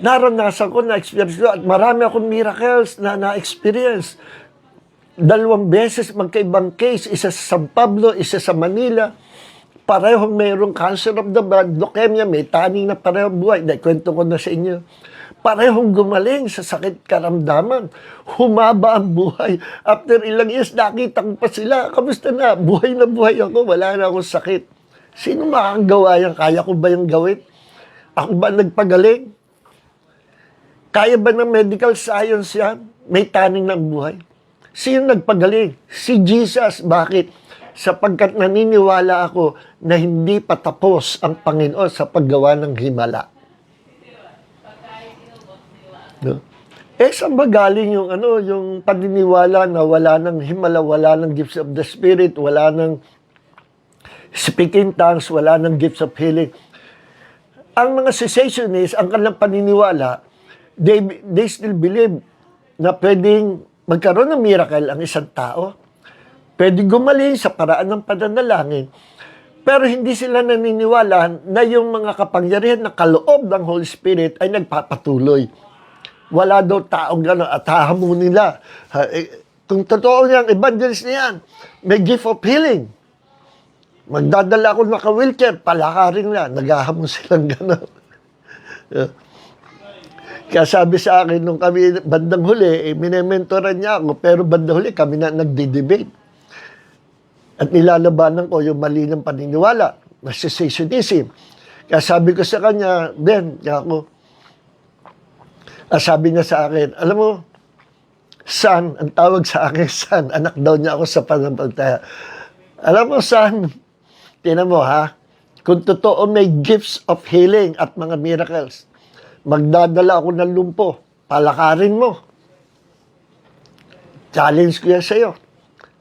Naranasan ko, na-experience ko, at marami akong miracles na na-experience. 2 beses magkaibang case, isa sa San Pablo, isa sa Manila. Parehong mayroong cancer of the blood, leukemia, may taning na parehong buhay. Kwento ko na sa inyo. Parehong gumaling sa sakit karamdaman. Humaba ang buhay. After ilang years, nakita ko pa sila. Kamusta na? Buhay na buhay ako. Wala na akong sakit. Sino makakagawa yan? Kaya ko ba yung gawin? Ako ba nagpagaling? Kaya ba ng medical science yan? May taning ng buhay. Sino nagpagaling? Si Jesus. Bakit? Sapagkat naniniwala ako na hindi patapos ang Panginoon sa paggawa ng himala. No? Saan ba galing yung, yung paniniwala na wala ng himala, wala ng gifts of the Spirit, wala ng speaking tongues, wala ng gifts of healing? Ang mga cessationists, ang kanilang paniniwala, they still believe na pwedeng magkaroon ng miracle ang isang tao. Pwede gumaling sa paraan ng pananalangin. Pero hindi sila naniniwala na yung mga kapangyarihan na kaloob ng Holy Spirit ay nagpapatuloy. Wala daw taong gano'n at hahamunin nila. Kung totoo niyang evangelist niyan, may gift of healing. Magdadala ako naka-wheelchair, palakarin na. Naghahamon silang gano'n. Kaya sabi sa akin, nung kami bandang huli, minementoran niya ako, pero bandang huli kami na nagdi-debate. At nilalabanan ko yung mali ng paniniwala, na cessationism. Kaya sabi ko sa kanya, Ben, sabi niya sa akin, alam mo, son, ang tawag sa akin, son, anak daw niya ako sa pananampalataya. Alam mo, son, tinan mo ha, kung totoo may gifts of healing at mga miracles, magdadala ako ng lumpo, palakarin mo. Challenge ko yan sa'yo.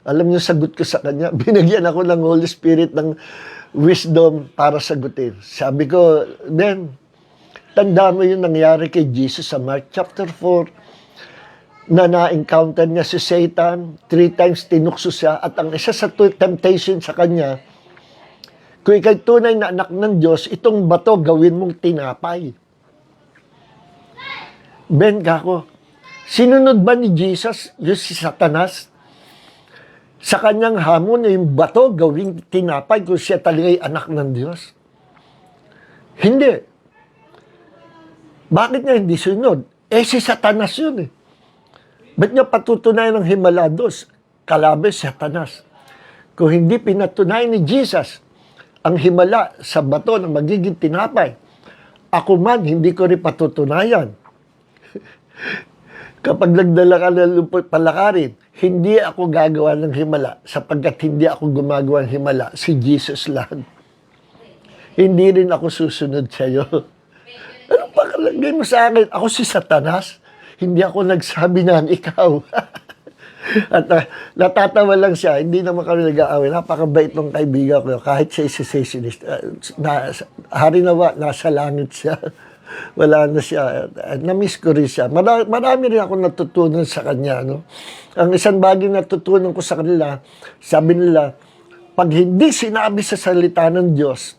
Alam niyo, sagot ko sa kanya, binigyan ako ng Holy Spirit ng wisdom para sagutin. Sabi ko, Ben, tanda mo yung nangyari kay Jesus sa Mark chapter 4, na na-encounter niya si Satan, 3 times tinukso siya, at ang isa sa temptation sa kanya, kung ikay tunay na anak ng Diyos, itong bato gawin mong tinapay. Ben, kako, sinunod ba ni Jesus yung si Satanas? Sa kanyang hamon, yung bato gawing tinapay kung siya talaga ay anak ng Diyos? Hindi. Bakit niya hindi sunod? Si Satanas yun eh. Ba't niya patutunayan ng himalados? Kalaban si Satanas. Kung hindi pinatunayan ni Jesus ang himala sa bato na magiging tinapay, ako man, hindi ko rin patutunayan. Kapag nagdala ka ng lumpot palakarin, hindi ako gagawa ng himala sapagkat hindi ako gumagawa ng himala. Si Jesus lang. Hindi rin ako susunod sa iyo. Ano pa kalagay mo sa akin? Ako si Satanas. Hindi ako nagsabi na ikaw. At natatawa lang siya, hindi naman kami nag-aaway. Napakabait ng kaibigan ko, kahit siya cessationist. Harinawa, nasa langit siya. Wala na siya. Na-miss ko rin siya. Marami rin ako natutunan sa kanya. No? Ang isang bagay natutunan ko sa kanila, sabi nila, pag hindi sinabi sa salita ng Diyos,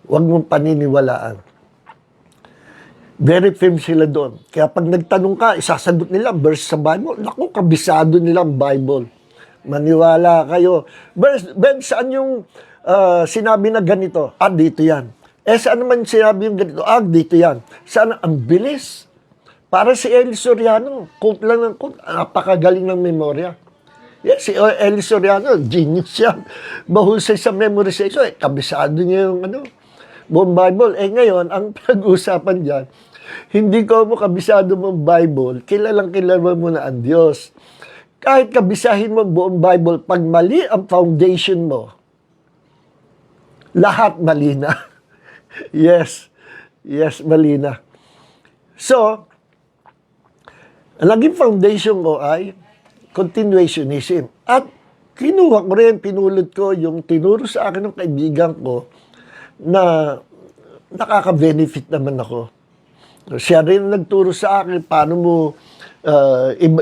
huwag mong paniniwalaan. Very firm sila doon. Kaya pag nagtanong ka, isasagot nila verse sa Bible. Naku, kabisado nila ang Bible. Maniwala kayo. Ben, saan yung sinabi na ganito? Dito yan. Saan naman sinabi yung ganito? Dito yan. Saan? Ang bilis. Para si Eli Soriano, quote lang ng quote, napakagaling ng memorya. Yes, si Eli Soriano, genius yan. Mahusay sa memorization. Kabisado niya yung buong Bible. Ngayon, ang pag-usapan dyan, hindi ko mo kabisado mong Bible, kilalang kilala mo na ang Diyos. Kahit kabisahin mo buong Bible, pag mali ang foundation mo, lahat mali na. Yes, mali na. So, ang naging foundation ko ay continuationism. At kinuha ko rin, pinulot ko yung tinuro sa akin ng kaibigan ko na nakaka-benefit naman ako. Siya rin nagturo sa akin paano mo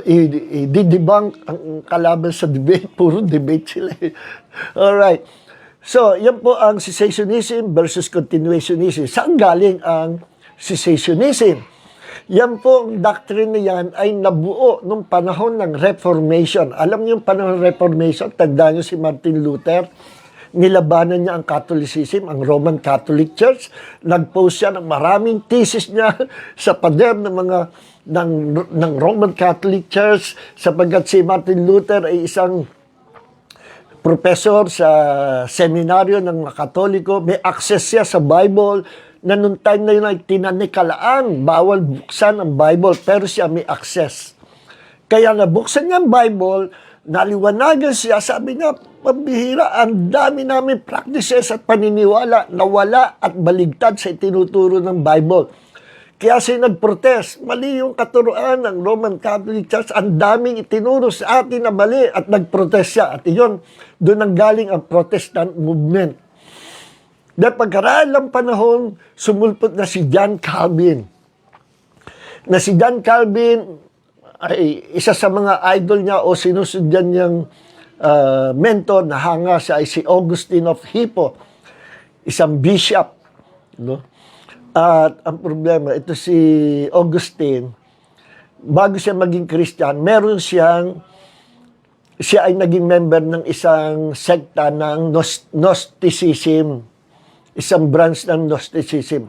i-debunk ang kalaban sa debate. Puro debate sila. Alright. So, yan po ang cessationism versus continuationism. Saan galing ang cessationism? Yan po, ang doctrine na yan ay nabuo nung panahon ng Reformation. Alam niyo yung panahon ng Reformation? Tandaan niyo si Martin Luther. Nilabanan niya ang Catholicism, ang Roman Catholic Church. Nag-post siya ng maraming thesis niya sa pader ng Roman Catholic Church sapagkat si Martin Luther ay isang professor sa seminaryo ng Katoliko. May access siya sa Bible na nung time na yun ay tinanikalaan. Bawal buksan ang Bible pero siya may access. Kaya nabuksan niya ang Bible, naliwanagan siya, sabi niya, pambihira, ang dami namin practices at paniniwala na wala at baligtad sa itinuturo ng Bible. Kaya siya nag-protest. Mali yung katuruan ng Roman Catholic Church. Ang daming itinuro sa atin na mali at nag-protest siya. At iyon, doon ang galing ang Protestant movement. Dahil pagkaraan ng panahon, sumulpot na si John Calvin. Na si John Calvin ay isa sa mga idol niya o sinusundyan niyang mentor na hanga siya ay si Augustine of Hippo, isang bishop. No? At ang problema, ito si Augustine, bago siya maging Christian, siya ay naging member ng isang sekta ng Gnosticism, isang branch ng Gnosticism.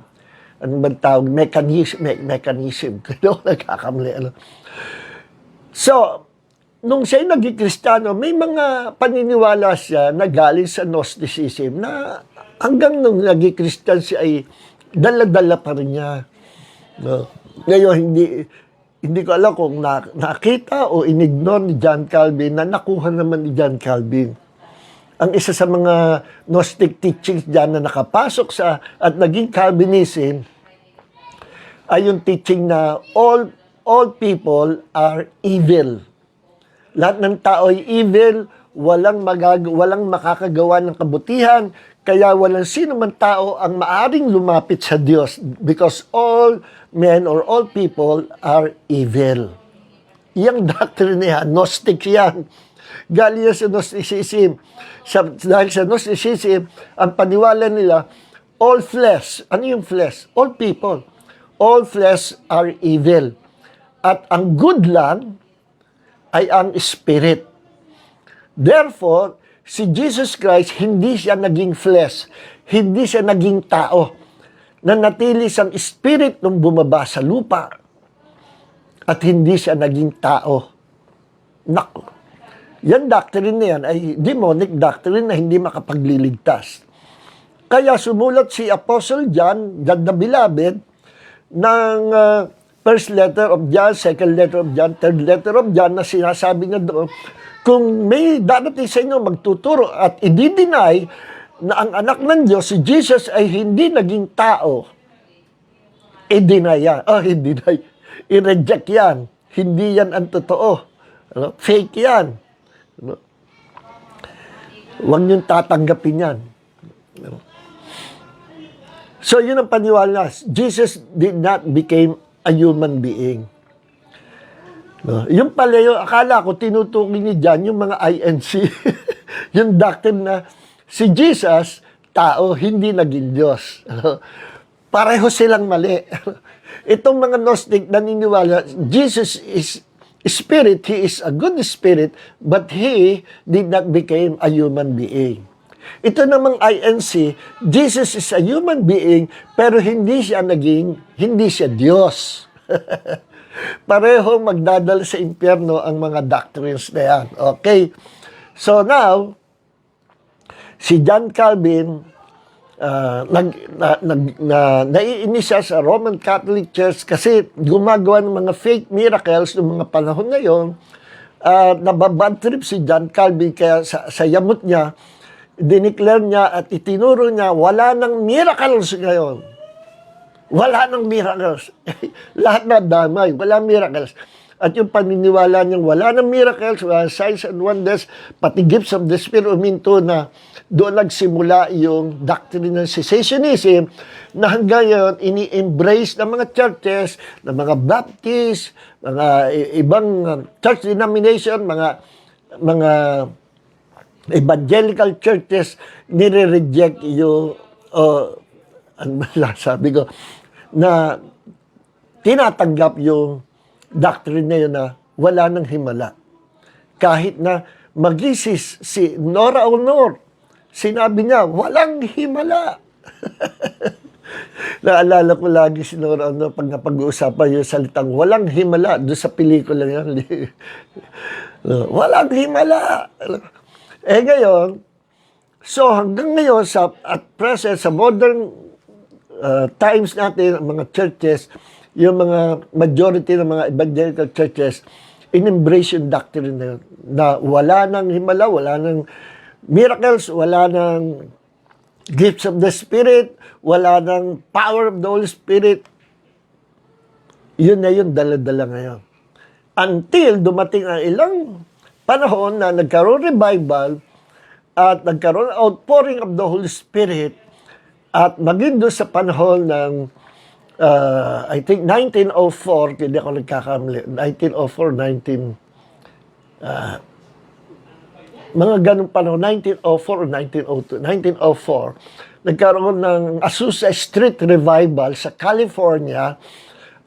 Ano ba tawag? Mechanism. Kaya nagkakamali. So, nung siya naging Kristiyano, may mga paniniwala siya na galing sa Gnosticism na hanggang nung naging Kristiyan siya ay dala-dala pa rin niya. No? Ngayon, hindi ko alam kung nakita o inignore ni John Calvin na nakuha naman ni John Calvin. Ang isa sa mga Gnostic teachings dyan na nakapasok sa at naging Calvinism ay yung teaching na all people are evil. Lahat ng tao ay evil, walang makakagawa ng kabutihan, kaya walang sino man tao ang maaring lumapit sa Diyos because all men or all people are evil. Yang doctrine niya, Gnostic yan. Galing yan sa Gnosticism. Dahil sa Gnosticism, ang paniwala nila, all flesh. Ano yung flesh? All people. All flesh are evil. At ang good lang ay ang spirit. Therefore, si Jesus Christ, hindi siya naging flesh. Hindi siya naging tao. Nanatili siyang spirit nung bumaba sa lupa. At hindi siya naging tao. Naku. Yan doctrine na yan ay demonic doctrine na hindi makapagliligtas. Kaya sumulat si Apostle John, God the Beloved, ng first letter of John, second letter of John, third letter of John na sinasabi niya doon, kung may darating sa inyo magtuturo at i-deny na ang anak ng Diyos, si Jesus ay hindi naging tao, i-deny yan. I-reject yan. Hindi yan ang totoo. Ano? Fake yan. Ano? Huwag niyong tatanggapin yan. Ano? So, yun ang paniwala. Jesus did not become a human being. No? Yung pala yung, akala ko tinutukoy ni John yung mga INC. Yung doctrine na si Jesus, tao, hindi naging Diyos. Pareho silang mali. Itong mga Gnostic naniniwala, Jesus is spirit, he is a good spirit, but he did not become a human being. Ito namang INC, Jesus is a human being, pero hindi siya Diyos. Pareho magdadala sa impyerno ang mga doctrines na yan. Okay? So now, si John Calvin, naiinis siya sa Roman Catholic Church kasi gumagawa ng mga fake miracles ng mga panahon na yun. Nababad trip si John Calvin kaya sa yamot niya, dineclare niya at itinuro niya, wala nang miracles ngayon. Wala nang miracles. Lahat na damay, wala miracles. At yung paniniwala niyang wala nang miracles, wala signs and wonders, pati gifts of the Spirit, uminto na doon nagsimula yung doctrine ng cessationism na hanggang ngayon ini-embrace ng mga churches, ng mga Baptist, mga ibang church denomination, mga evangelical churches, nire-reject yung sabi ko, na tinatanggap yung doctrine na yun na wala nang himala. Kahit na magisis si Nora Honor, sinabi niya, walang himala. Naalala ko lagi si Nora Honor pag napag-uusapan yung salitang walang himala doon sa pelikula niya. Walang himala. Ngayon, so hanggang ngayon, at present, sa modern times natin, mga churches, yung mga majority ng mga evangelical churches, in-embrace yung doctrine na yun, na wala nang himala, wala nang miracles, wala nang gifts of the Spirit, wala nang power of the Holy Spirit. Yun na yun, dala-dala ngayon. Until dumating ang ilang panahon na nagkaroon revival at nagkaroon outpouring of the Holy Spirit at maging doon sa panahon ng I think 1904, hindi ako nagkakamali, 1904, mga ganong panahon, 1904 or 1902, 1904, nagkaroon ng Azusa Street Revival sa California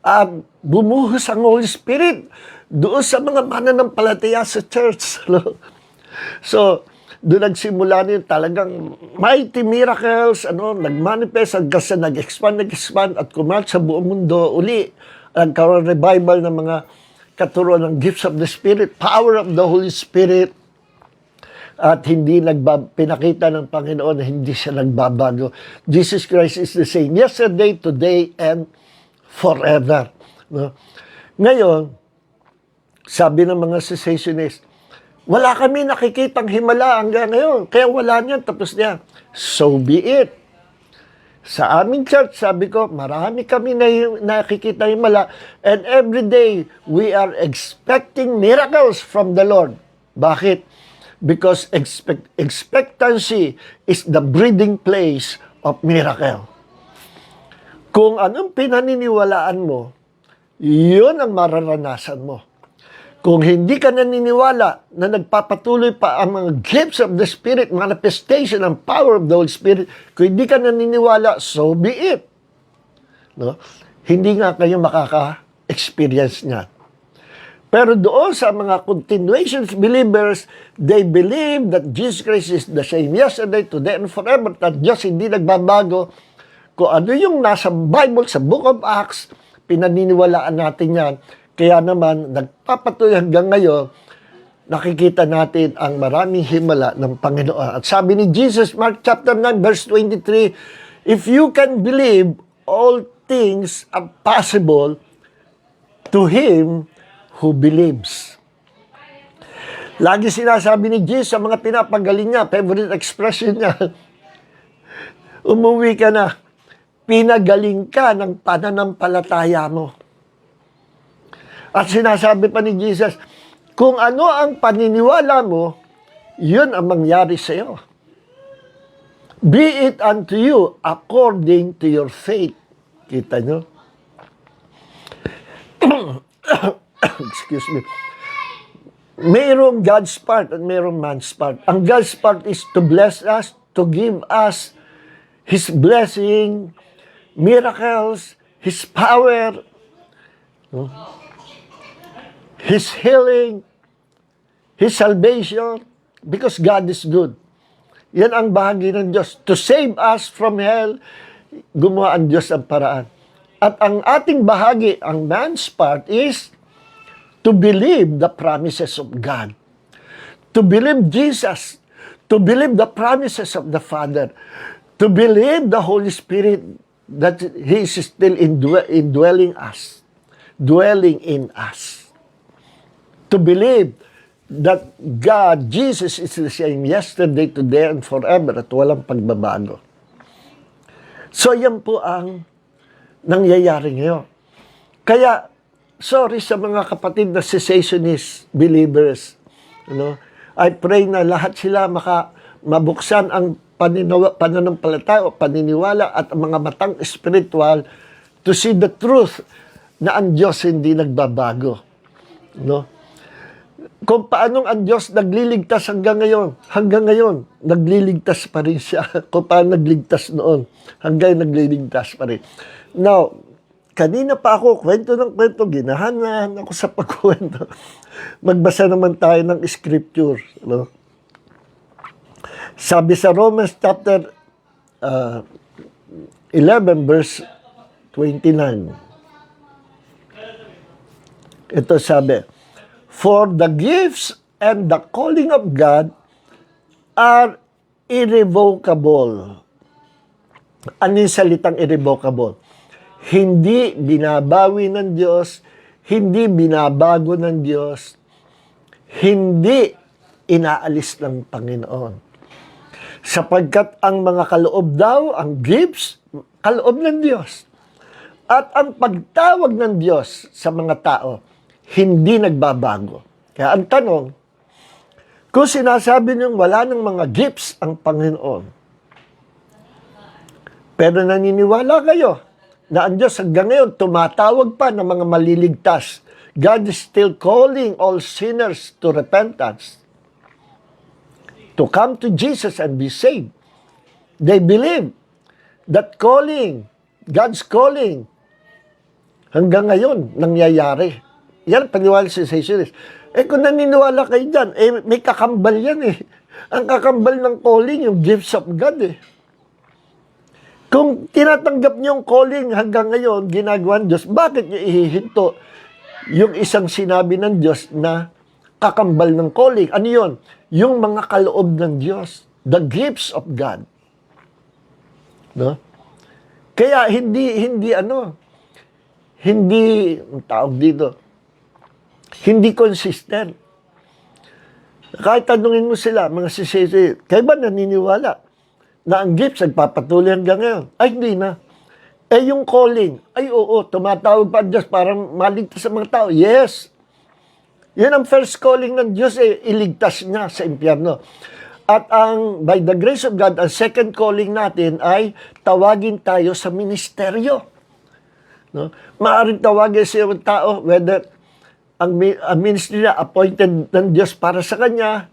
at bumuhos ang Holy Spirit doon sa mga mananampalataya sa church. So, doon nagsimula niyo talagang mighty miracles, nagmanifest hanggang sa nag-expand at kumalat sa buong mundo. Uli, nagkaroon revival ng mga katuruan ng gifts of the Spirit, power of the Holy Spirit, at hindi pinakita ng Panginoon na hindi siya nagbabago. Jesus Christ is the same yesterday, today, and forever. No? Ngayon, sabi ng mga cessationists, wala kami nakikitang himala hanggang ngayon. Kaya wala niyan, tapos niya. So be it. Sa aming church, sabi ko, marami kami nakikita himala. And every day, we are expecting miracles from the Lord. Bakit? Because expectancy is the breeding place of miracle. Kung anong pinaniniwalaan mo, yun ang mararanasan mo. Kung hindi ka naniniwala na nagpapatuloy pa ang mga gifts of the Spirit, manifestation ng power of the Holy Spirit, kung hindi ka naniniwala, so be it. No? Hindi nga kayo makaka-experience niya. Pero doon sa mga continuation believers, they believe that Jesus Christ is the same yesterday, today, and forever, that Diyos hindi nagbabago. Kung ano yung nasa Bible, sa Book of Acts, pinaniniwalaan natin yan. Kaya naman, nagpapatuloy hanggang ngayon, nakikita natin ang maraming himala ng Panginoon. At sabi ni Jesus, Mark chapter 9, verse 23, if you can believe, all things are possible to him who believes. Lagi sinasabi ni Jesus sa mga pinapagaling niya, favorite expression niya, umuwi ka na, pinagaling ka ng pananampalataya mo. At sinasabi pa ni Jesus, Kung ano ang paniniwala mo, yun ang mangyari sa iyo. Be it unto you according to your faith. Kita nyo? Excuse me. Mayroong God's part at mayroong man's part. Ang God's part is to bless us, to give us His blessing, miracles, His power, His healing, His salvation, because God is good. Yan ang bahagi ng Diyos. To save us from hell, gumawa ang Diyos ang paraan. At ang ating bahagi, ang man's part is to believe the promises of God. To believe Jesus. To believe the promises of the Father. To believe the Holy Spirit that He is still indwelling us. Dwelling in us. To believe that God, Jesus is the same yesterday, today, and forever at walang pagbabago. So yan po ang nangyayari ngayon. Kaya, sorry sa mga kapatid na cessationist believers. I pray na lahat sila mabuksan ang pananampalataya o paniniwala at ang mga matang spiritual to see the truth na ang Diyos hindi nagbabago. Kung paanong ang Diyos nagliligtas hanggang ngayon, nagliligtas pa rin siya. Kung paano nagligtas noon, hanggang nagliligtas pa rin. Now, kanina pa ako, kwento ng kwento, ginahanan ako sa pagkwento. Magbasa naman tayo ng scripture. Sabi sa Romans chapter 11 verse 29. Ito sabi, for the gifts and the calling of God are irrevocable. Ano yung salitang irrevocable? Hindi binabawi ng Diyos, hindi binabago ng Diyos, hindi inaalis ng Panginoon. Sapagkat ang mga kaloob daw, ang gifts, kaloob ng Diyos. At ang pagtawag ng Diyos sa mga tao, hindi nagbabago. Kaya ang tanong, kung sinasabi niyong wala ng mga gifts ang Panginoon, pero naniniwala kayo na ang Diyos hanggang ngayon tumatawag pa ng mga maliligtas. God is still calling all sinners to repentance, to come to Jesus and be saved. They believe that calling, God's calling, hanggang ngayon, nangyayari. Yan, paniwala sa cessationist. Kung naniniwala kayo dyan, may kakambal yan eh. Ang kakambal ng calling, yung gifts of God eh. Kung tinatanggap niyo yung calling hanggang ngayon, ginagawa ng Diyos, bakit niyo ihihinto yung isang sinabi ng Diyos na kakambal ng calling? Ano yun? Yung mga kaloob ng Diyos. The gifts of God. No? Kaya ang tawag dito, hindi consistent. Kahit tanungin mo sila, mga sisisi, kayo ba naniniwala na ang gifts nagpapatuloy hanggang ngayon? Ay, hindi na. Yung calling, ay oo, tumatawag pa ang Diyos para maligtas sa mga tao. Yes. Yan ang first calling ng Diyos, iligtas niya sa impyerno. At by the grace of God, ang second calling natin ay tawagin tayo sa ministeryo. No? Maaaring tawagin sa yung tao, whether ang ministry niya appointed ng Diyos para sa kanya,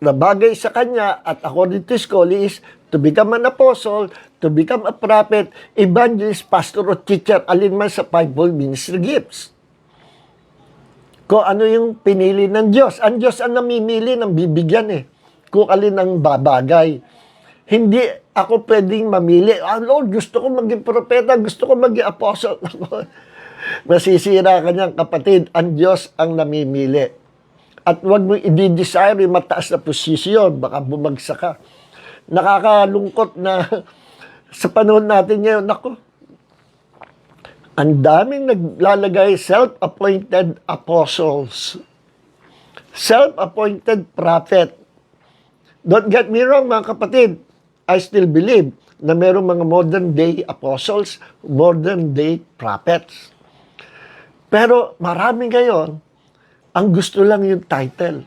na bagay sa kanya, at according to his calling is to become an apostle, to become a prophet, evangelist, pastor, or teacher, alin man sa fivefold ministry gifts. Kung ano yung pinili ng Diyos. Ang Diyos ang namimili ng bibigyan eh. Kung alin ang babagay. Hindi ako pwedeng mamili. Lord, gusto ko maging propeta, gusto ko maging apostle. Masisira ka niyang kapatid. Ang Diyos ang namimili. At huwag mo i-desire yung mataas na posisyon, baka bumagsak ka. Nakakalungkot na sa panahon natin ngayon, naku, ang daming naglalagay self-appointed apostles, self-appointed prophet. Don't get me wrong, mga kapatid, I still believe na mayroong mga modern day apostles, modern day prophets. Pero marami ngayon Ang gusto lang yung title.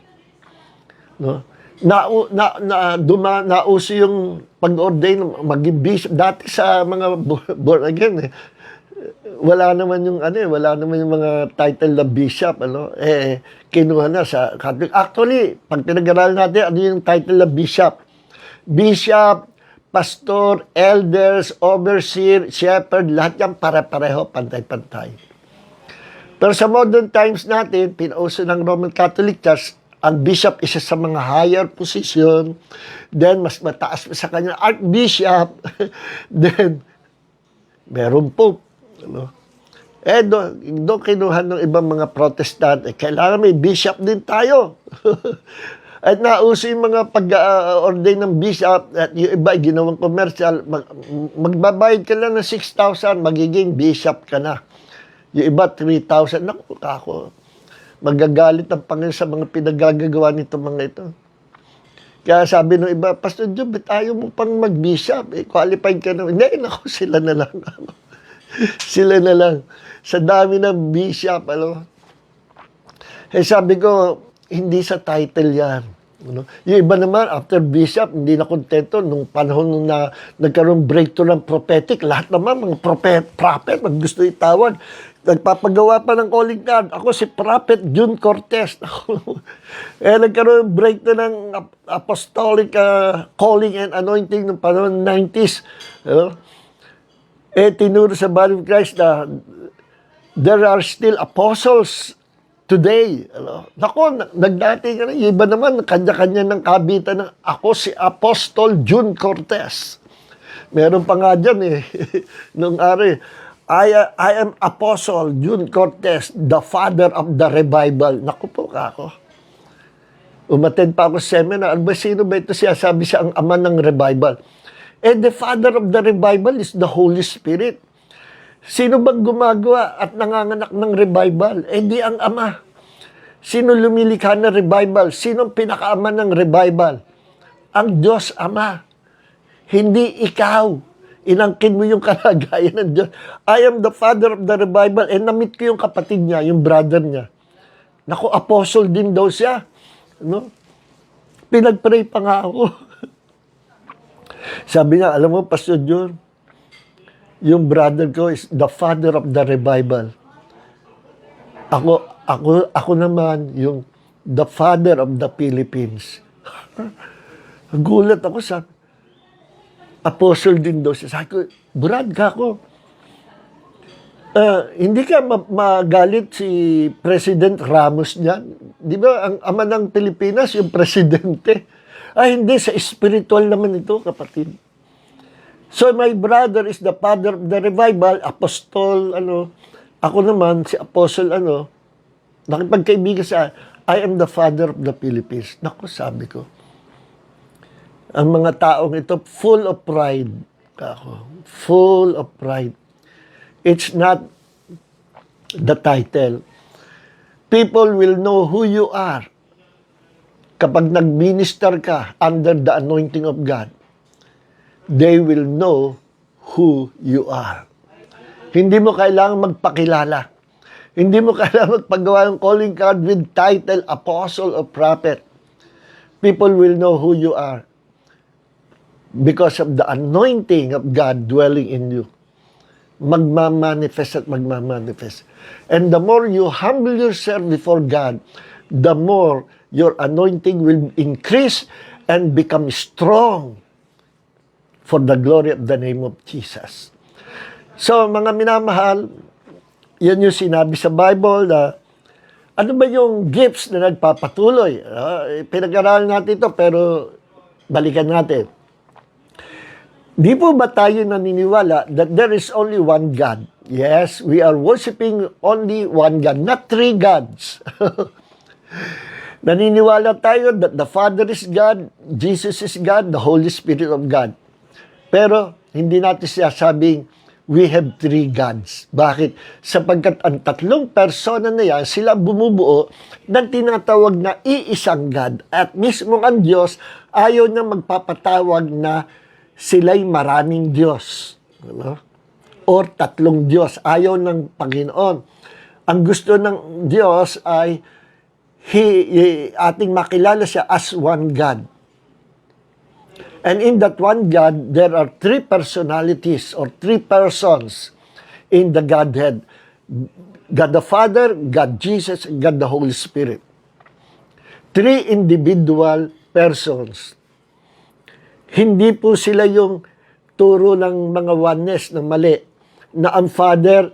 No? Nauso yung pag-ordain, maging bishop. Dati sa mga born again, wala naman yung mga title na bishop, kinuha na sa Catholic. Actually, pag pinag-aralan natin, ano yung title na bishop? Bishop, pastor, elders, overseer, shepherd, lahat yan pare-pareho, pantay-pantay. Pero sa modern times natin, pinauso ng Roman Catholic Church, ang bishop isa sa mga higher position, then mas mataas pa sa kanya, archbishop, then meron pope. Doon kinuha ng ibang mga protestant, kailangan may bishop din tayo. At nauso yung mga pag-ordain ng bishop, at yung iba ginawang commercial, magbabayad ka lang ng 6,000, magiging bishop ka na. Yung iba 3,000, naku, kako. Magagalit ang Panginoon sa mga pinagagagawa nito mga ito. Kaya sabi ng iba, Pastor Job, ayaw mo pang mag-bishop, qualified ka na. Hindi, naku, sila na lang. Sila na lang. Sa dami ng bishop, sabi ko, hindi sa title yan. Yung iba naman, after bishop, hindi na kontento. Nung panahon na nagkaroon breakthrough ng prophetic, lahat naman, mga prophet, gusto itawag. Nagpapagawa pa ng calling card. Ako si Prophet June Cortez. Nagkaroon breakthrough ng apostolic calling and anointing ng panahon 90s. Tinuro sa body of Christ na there are still apostles today. Naku, nagdati ka na. Yung iba naman, kanya-kanya ng kabitan ng ako si Apostol June Cortez. Meron pa nga dyan nung ari, I am Apostle June Cortez, the father of the revival. Naku po kako. Umattend pa ako sa seminar. Sino ba ito siya? Sabi siya ang ama ng revival. The father of the revival is the Holy Spirit. Sino bang gumagawa at nanganganak ng revival? Di ang ama. Sino lumilikha ng revival? Sino ang pinakaama ng revival? Ang Diyos Ama. Hindi ikaw. Inangkin mo yung kalagayan ng Diyos. I am the father of the revival. Na-meet ko yung kapatid niya, yung brother niya. Naku, apostle din daw siya. Pinag-pray pa nga ako. Sabi niya, alam mo, Pastor John, yung brother ko is the father of the revival. Ako naman, yung the father of the Philippines. Gulat ako sa apostle din daw siya. Sabi ko, Brad, kako. Hindi ka magalit si President Ramos niyan? Di ba, ang ama ng Pilipinas, yung presidente? Hindi, sa spiritual naman ito, kapatid. So, my brother is the father of the revival, apostol, Ako naman, si apostle, nakipagkaibigan sa, I am the father of the Philippines. Naku, sabi ko. Ang mga taong ito, full of pride. Full of pride. It's not the title. People will know who you are kapag nag-minister ka under the anointing of God. They will know who you are. Hindi mo kailangang magpakilala. Hindi mo kailangang magpagawa ng calling card with title, apostle, or prophet. People will know who you are because of the anointing of God dwelling in you. Magmamanifest at magmamanifest. And the more you humble yourself before God, the more your anointing will increase and become strong for the glory of the name of Jesus. So, mga minamahal, yan yung sinabi sa Bible na ano ba yung gifts na nagpapatuloy? Pinag-aralan natin ito, pero balikan natin. Di po ba tayo naniniwala that there is only one God? Yes, we are worshiping only one God, not three gods. Naniniwala tayo that the Father is God, Jesus is God, the Holy Spirit of God. Pero hindi natin sinasabing we have three gods. Bakit? Sapagkat ang tatlong persona na yan, sila bumubuo ng tinatawag na iisang God. At mismo ang Diyos, ayaw na magpapatawag na sila'y maraming Diyos. Or tatlong Diyos. Ayaw ng Panginoon. Ang gusto ng Diyos ay ating makilala siya as one God. And in that one God, there are three personalities or three persons in the Godhead. God the Father, God Jesus, and God the Holy Spirit. Three individual persons. Hindi po sila yung turo ng mga oneness na mali, na ang Father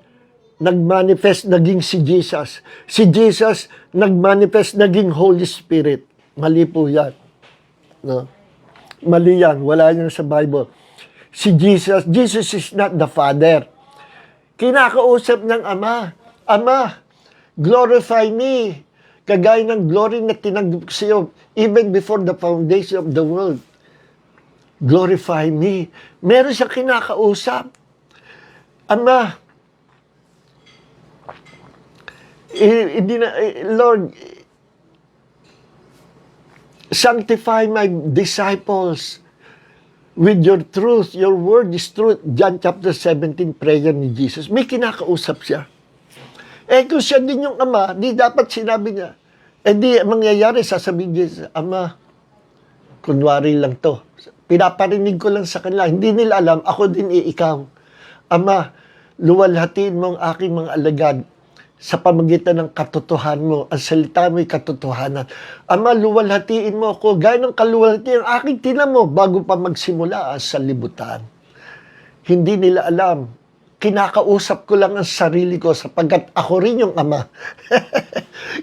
nagmanifest, naging si Jesus. Si Jesus nagmanifest, naging Holy Spirit. Mali po yan. No? Mali yan. Wala yan sa Bible. Si Jesus is not the Father. Kinakausap ng Ama, Ama, glorify me. Kagaya ng glory na tinanggap ko sa iyo, even before the foundation of the world. Glorify me. Meron siyang kinakausap. Ama, Lord, sanctify my disciples with your truth. Your word is truth. John chapter 17, prayer ni Jesus. May kinakausap siya. Kung siya din yung Ama, di dapat sinabi niya. Di mangyayari, sasabihin niya, Ama, kunwari lang to. Pinaparinig ko lang sa kanila. Hindi nila alam, ako din ikaw. Ama, luwalhatiin mo ang aking mga alagad sa pamagitan ng katotohanan mo. Ang salita mo'y katotohanan. Ama, luwalhatiin mo ako. Gaya ng kaluwalhati ang aking tinan mo bago pa magsimula sa libutan. Hindi nila alam. Kinakausap ko lang ang sarili ko sapagkat ako rin yung Ama.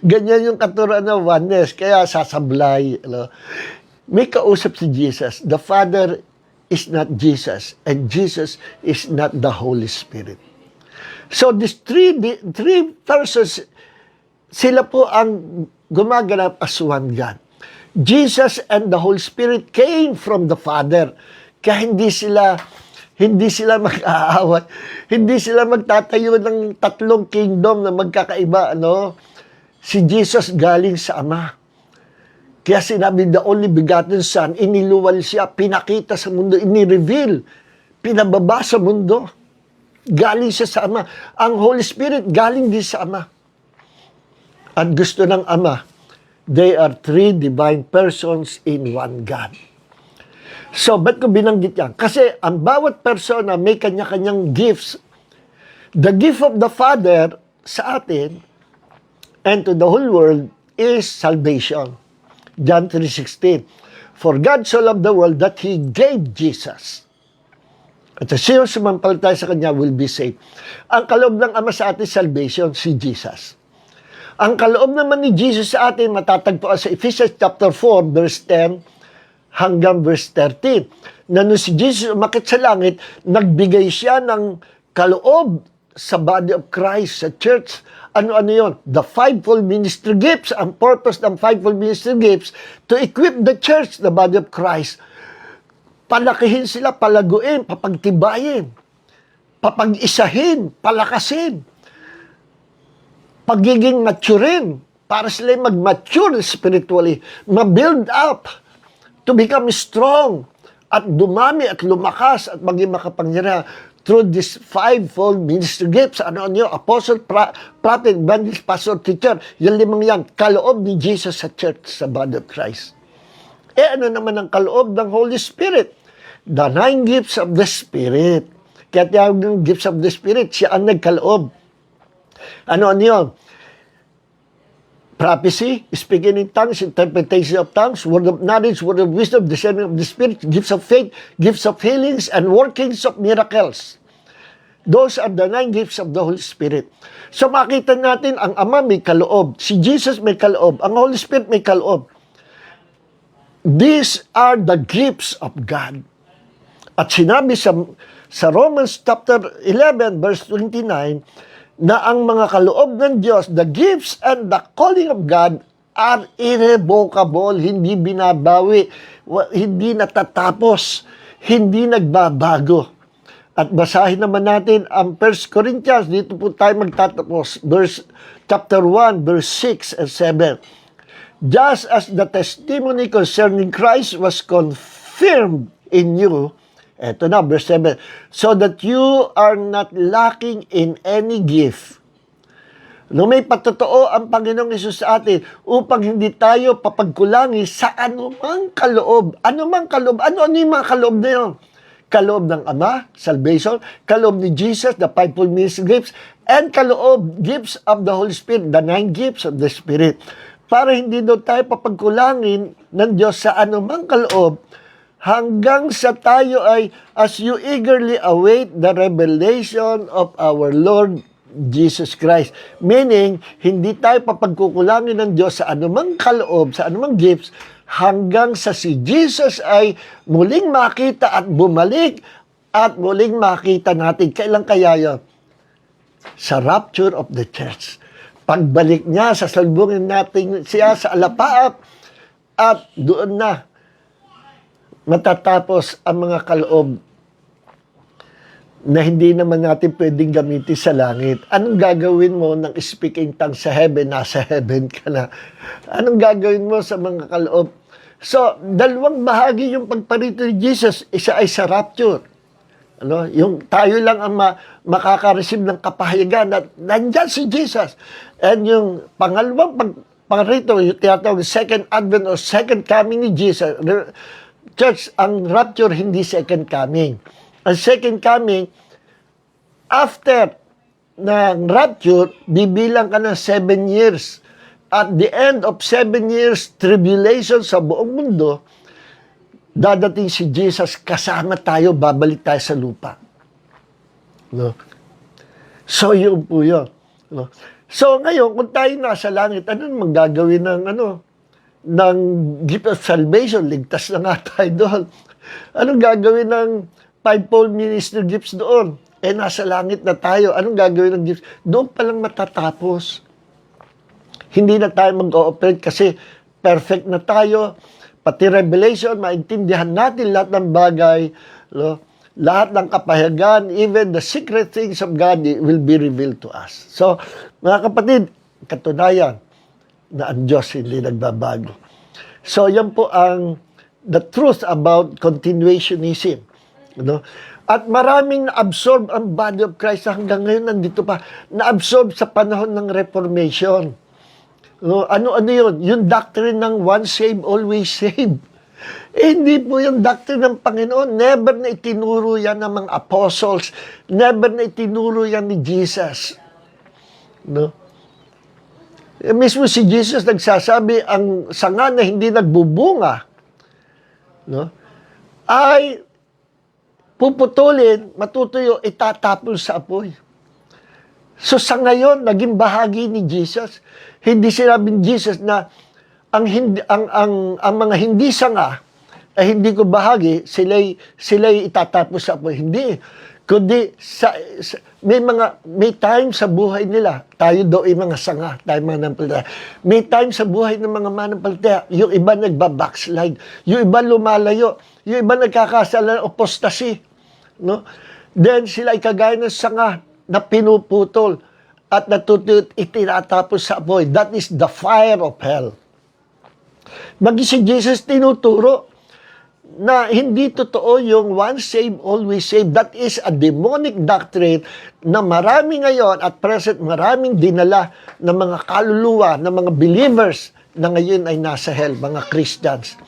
Ganyan yung katuruan ng oneness. Kaya sasablay. May kausap si Jesus. The Father is not Jesus. And Jesus is not the Holy Spirit. So these three persons, sila po ang gumaganap as one God. Jesus and the Holy Spirit came from the Father. Kaya hindi sila mag-aawat. Hindi sila magtatayo ng tatlong kingdom na magkakaiba. Si Jesus galing sa Ama. Kaya sinabi, the only begotten Son, iniluwal siya, pinakita sa mundo, inireveal, pinababa sa mundo. Galing siya sa Ama. Ang Holy Spirit galing din sa Ama. At gusto ng Ama, they are three divine persons in one God. So, ba't ko binanggit yan? Kasi ang bawat persona may kanya-kanyang gifts. The gift of the Father sa atin and to the whole world is salvation. John 3:16. For God so loved the world that He gave Jesus. At sino sumampalataya sa Kanya will be saved. Ang kaloob ng Ama sa atin, salvation, si Jesus. Ang kaloob naman ni Jesus sa atin, matatagpuan sa Ephesians chapter 4, verse 10 hanggang verse 13. Na nung si Jesus umakit sa langit, nagbigay siya ng kaloob sa body of Christ, sa church. Ano yon? The fivefold ministry gifts. Ang purpose ng fivefold ministry gifts to equip the church, the body of Christ. Palakihin sila, palaguin, papagtibayin, papag-isahin, palakasin, pagiging maturin, para sila mag-mature spiritually, ma-build up, to become strong, at dumami at lumakas, at maging makapangyarihan through this fivefold ministry gifts. Ano nyo? Apostle, prophet, evangelist, pastor, teacher. Yung limang yan, kaloob ni Jesus sa church, sa body of Christ. Ano naman ang kaloob ng Holy Spirit? The 9 gifts of the Spirit. Kaya tiyawag ng gifts of the Spirit, siya ang nagkaloob. Ano yun? Prophecy, speaking in tongues, interpretation of tongues, word of knowledge, word of wisdom, discerning of the Spirit, gifts of faith, gifts of healings, and workings of miracles. Those are the 9 gifts of the Holy Spirit. So makita natin, ang Ama may kaloob, si Jesus may kaloob, ang Holy Spirit may kaloob. These are the gifts of God. At sinabi sa Romans chapter 11, verse 29, na ang mga kaloob ng Diyos, the gifts and the calling of God are irrevocable, hindi binabawi, hindi natatapos, hindi nagbabago. At basahin naman natin ang 1 Corinthians, dito po tayo magtatapos, chapter 1, verse 6 and 7. Just as the testimony concerning Christ was confirmed in you, eto na, verse 7, so that you are not lacking in any gift, No, may patotoo ang Panginoong Hesus sa atin upang hindi tayo papagkulangi sa anumang kaloob. Anumang kaloob. Ano yung mga kaloob na yun? Kaloob ng Ama, salvation, kaloob ni Jesus, the fivefold ministry gifts, and kaloob, gifts of the Holy Spirit, the 9 gifts of the Spirit. Para hindi daw tayo papagkulangin ng Diyos sa anumang kaloob, hanggang sa tayo ay, as you eagerly await the revelation of our Lord Jesus Christ. Meaning, hindi tayo papagkukulangin ng Diyos sa anumang kaloob, sa anumang gifts, hanggang sa si Jesus ay muling makita at bumalik at muling makita natin. Kailan kaya yun? Sa rapture of the church. Pagbalik niya, sasalubungin natin siya sa alapaap at doon na matatapos ang mga kaloob na hindi naman natin pwedeng gamitin sa langit. Anong gagawin mo ng speaking tongues sa heaven? Nasa heaven ka na. Anong gagawin mo sa mga kaloob? So, dalawang bahagi yung pagparito ni Jesus. Isa ay sa rapture. Ano? Yung tayo lang ang makaka-receive ng kapahayagan at nandyan si Jesus. And yung pangalawang pagparito, yung tinatawag second advent or second coming ni Jesus. Church, ang rapture hindi second coming. Ang second coming, after ng rapture, bibilang ka ng 7 years. At the end of 7 years, tribulation sa buong mundo, dadating si Jesus, kasama tayo, babalik tayo sa lupa. No? So, yun po yun. No? So, ngayon, kung tayo nasa langit, ano naman gagawin ng gift of salvation? Ligtas na nga tayo doon. Anong gagawin ng fivefold ministry gifts doon? Nasa langit na tayo. Anong gagawin ng gifts? Doon palang matatapos. Hindi na tayo mag-ooperate kasi perfect na tayo. Pati revelation, maintindihan natin lahat ng bagay, no? Lahat ng kapahayagan, even the secret things of God will be revealed to us. So, mga kapatid, katunayan na ang Diyos hindi nagbabago. So, yan po ang the truth about continuationism. No? At maraming na-absorb ang body of Christ hanggang ngayon nandito pa. Na-absorb sa panahon ng Reformation. No, ano yun? Yung doctrine ng once saved, always saved. Hindi po yung doctrine ng Panginoon. Never na itinuro yan ng mga apostles. Never na itinuro yan ni Jesus. No? Mismo si Jesus nagsasabi, ang sanga na hindi nagbubunga, no, ay puputulin, matutuyo, itatapon sa apoy. So sa ngayon, naging bahagi ni Jesus. Hindi sinabing Jesus na ang mga hindi sanga ay hindi ko bahagi, sila'y itatapos sa apoy. Hindi. Kundi may time sa buhay nila. Tayo daw ay mga sanga, tayo mga manampalataya. May time sa buhay ng mga manampalataya. Yung iba nagba-backslide. Yung iba lumalayo. Yung iba nagkakasala ng apostasy. No? Then sila ay kagaya ng sanga na pinuputol at natutuyot itinatapos sa apoy. That is the fire of hell. Si Jesus tinuturo na hindi totoo yung once saved, always saved. That is a demonic doctrine na marami ngayon at present maraming dinala ng mga kaluluwa, ng mga believers na ngayon ay nasa hell, mga Christians.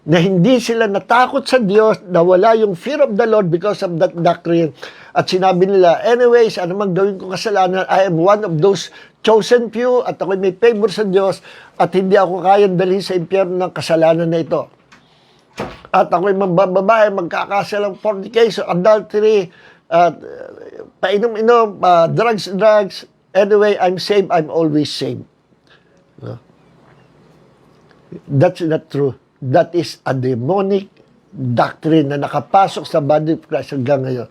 Na hindi sila natakot sa Diyos, na wala yung fear of the Lord because of that doctrine. At sinabi nila, anyways, ano mang gawin ko kasalanan, I am one of those chosen few at ako may favor sa Diyos at hindi ako kayang dalhin sa impyerno ng kasalanan na ito. At ako'y mabababae, magkakasalang fornication, adultery, painom-inom, drugs. Anyway, I'm saved, I'm always saved. No? That's not true. That is a demonic doctrine na nakapasok sa body of Christ hanggang ngayon.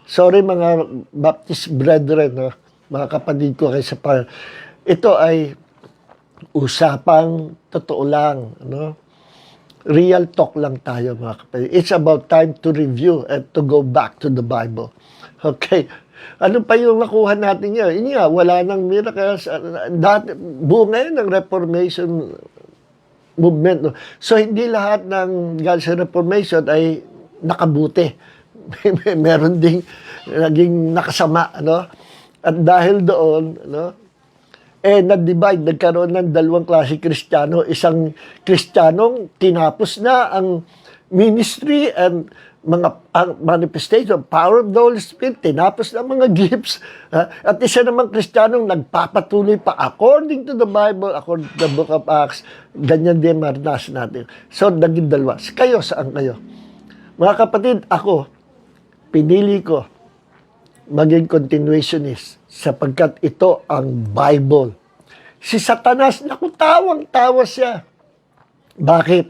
Sorry mga Baptist brethren, no? Mga kapatid ko kayo sa Panginoon. Ito ay usapang totoo lang. No? Real talk lang tayo mga kapatid. It's about time to review and to go back to the Bible. Okay. Ano pa yung nakuha natin yun? Yun nga, wala nang miracles. Bunga yun ng Reformation movement. No? So, hindi lahat ng God's Reformation ay nakabuti. Meron ding naging nakasama. Ano? At dahil doon, no? na-divide, nagkaroon ng dalawang klase Kristiyano. Isang Kristiyanong tinapos na ang ministry and ang manifestation, power of the Holy Spirit, tinapos na mga gifts. At isa namang Kristiyanong nagpapatuloy pa according to the Bible, according to the book of Acts. Ganyan din maranasan natin. So, naging dalawa. Kayo, saan kayo? Mga kapatid, ako, pinili ko maging continuationist sapagkat ito ang Bible. Si Satanas, naku, tawang-tawa siya. Bakit?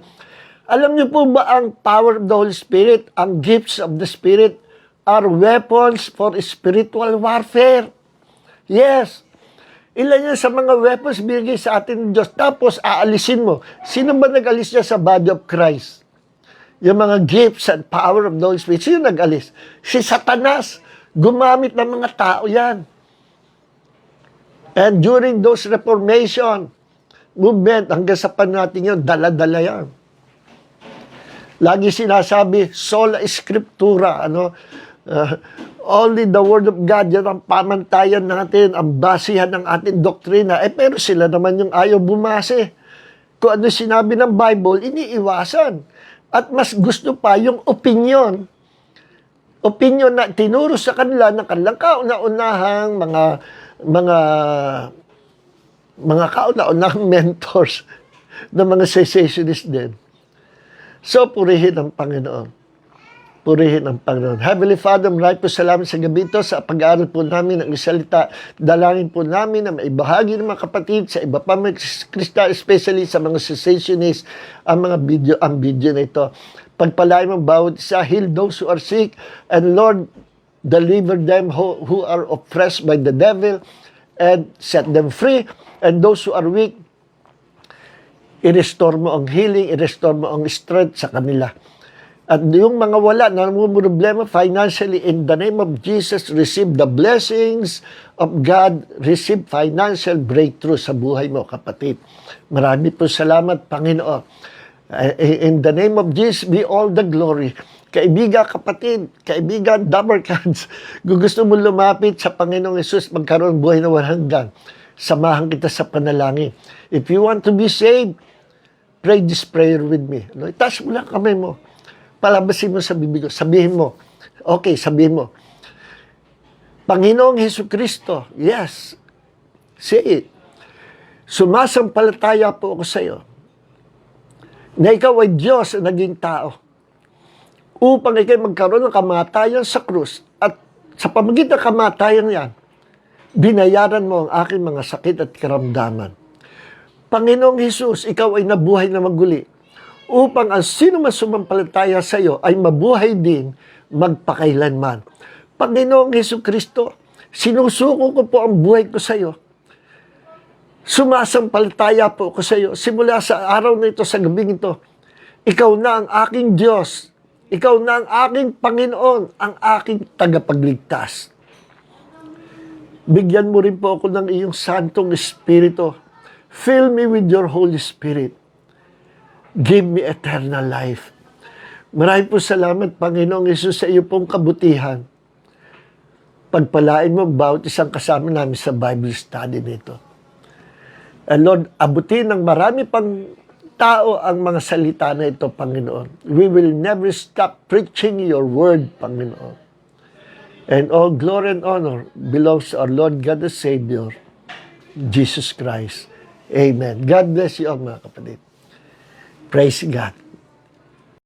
Alam niyo po ba ang power of the Holy Spirit, ang gifts of the Spirit are weapons for spiritual warfare? Yes. Ilan yan sa mga weapons binigay sa atin ng Diyos. Tapos, aalisin mo. Sino ba nag-alis niya sa body of Christ? Yung mga gifts and power of the Holy Spirit. Sino nag-alis? Si Satanas. Gumamit ng mga tao yan. And during those Reformation movement, hanggang sa natin yun, dala-dala yan. Lagi sinasabi, sola scriptura, only the word of God, yan ang pamantayan natin, ang basihan ng ating doktrina. Pero sila naman yung ayaw bumase. Kung ano sinabi ng Bible, iniiwasan. At mas gusto pa yung opinion. Opinion na tinuro sa kanila ng kanilang kauna-unahang mga kauna-unahang mentors ng mga cessationist din. So, purihin ang Panginoon. Purihin ang Panginoon. Heavenly Father, maraming po salamat sa gabi ito sa pag-aaral po namin ng salita. Dalangin po namin na maibahagi ng mga kapatid sa iba pa mga Kristiyano, especially sa mga cessationists, ang video na ito. Pagpalain mo bawat isa, heal those who are sick, and Lord, deliver them who are oppressed by the devil, and set them free, and those who are weak, i-restore mo ang healing, i-restore mo ang strength sa kanila. At yung mga wala na problema financially, in the name of Jesus, receive the blessings of God, receive financial breakthrough sa buhay mo, kapatid. Marami po salamat, Panginoon. In the name of Jesus, be all the glory. Kaibigan, kapatid, kaibigan, Dabarkans, kung gusto mo lumapit sa Panginoong Yesus, magkaroon buhay na walang hanggan, samahan kita sa panalangin. If you want to be saved, pray this prayer with me. Itaas mo lang kamay mo. Palabasin mo sa bibig ko. Sabihin mo. Okay, sabihin mo. Panginoong Hesukristo, yes, say it. Sumasampalataya po ako sa iyo na ikaw ay Diyos na naging tao upang ikaw magkaroon ng kamatayan sa krus, at sa pamagitan ng kamatayan yan, binayaran mo ang aking mga sakit at karamdaman. Panginoong Hesus, ikaw ay nabuhay na maguli upang ang sino man sumampalataya sa iyo ay mabuhay din magpakailanman. Panginoong Hesukristo, sinusuko ko po ang buhay ko sa iyo. Sumasampalataya po ako sa iyo. Simula sa araw na ito, sa gabing ito, ikaw na ang aking Diyos. Ikaw na ang aking Panginoon, ang aking tagapagligtas. Bigyan mo rin po ako ng iyong Santong Espiritu. Fill me with your Holy Spirit. Give me eternal life. Maraming po salamat, Panginoong Yesus, sa iyo pong kabutihan. Pagpalain mo bawat isang kasama namin sa Bible study nito. And Lord, abutin ng marami pang tao ang mga salita na ito, Panginoon. We will never stop preaching your word, Panginoon. And all glory and honor belongs to our Lord God the Savior, Jesus Christ. Amen. God bless you all, mga kapatid. Praise God.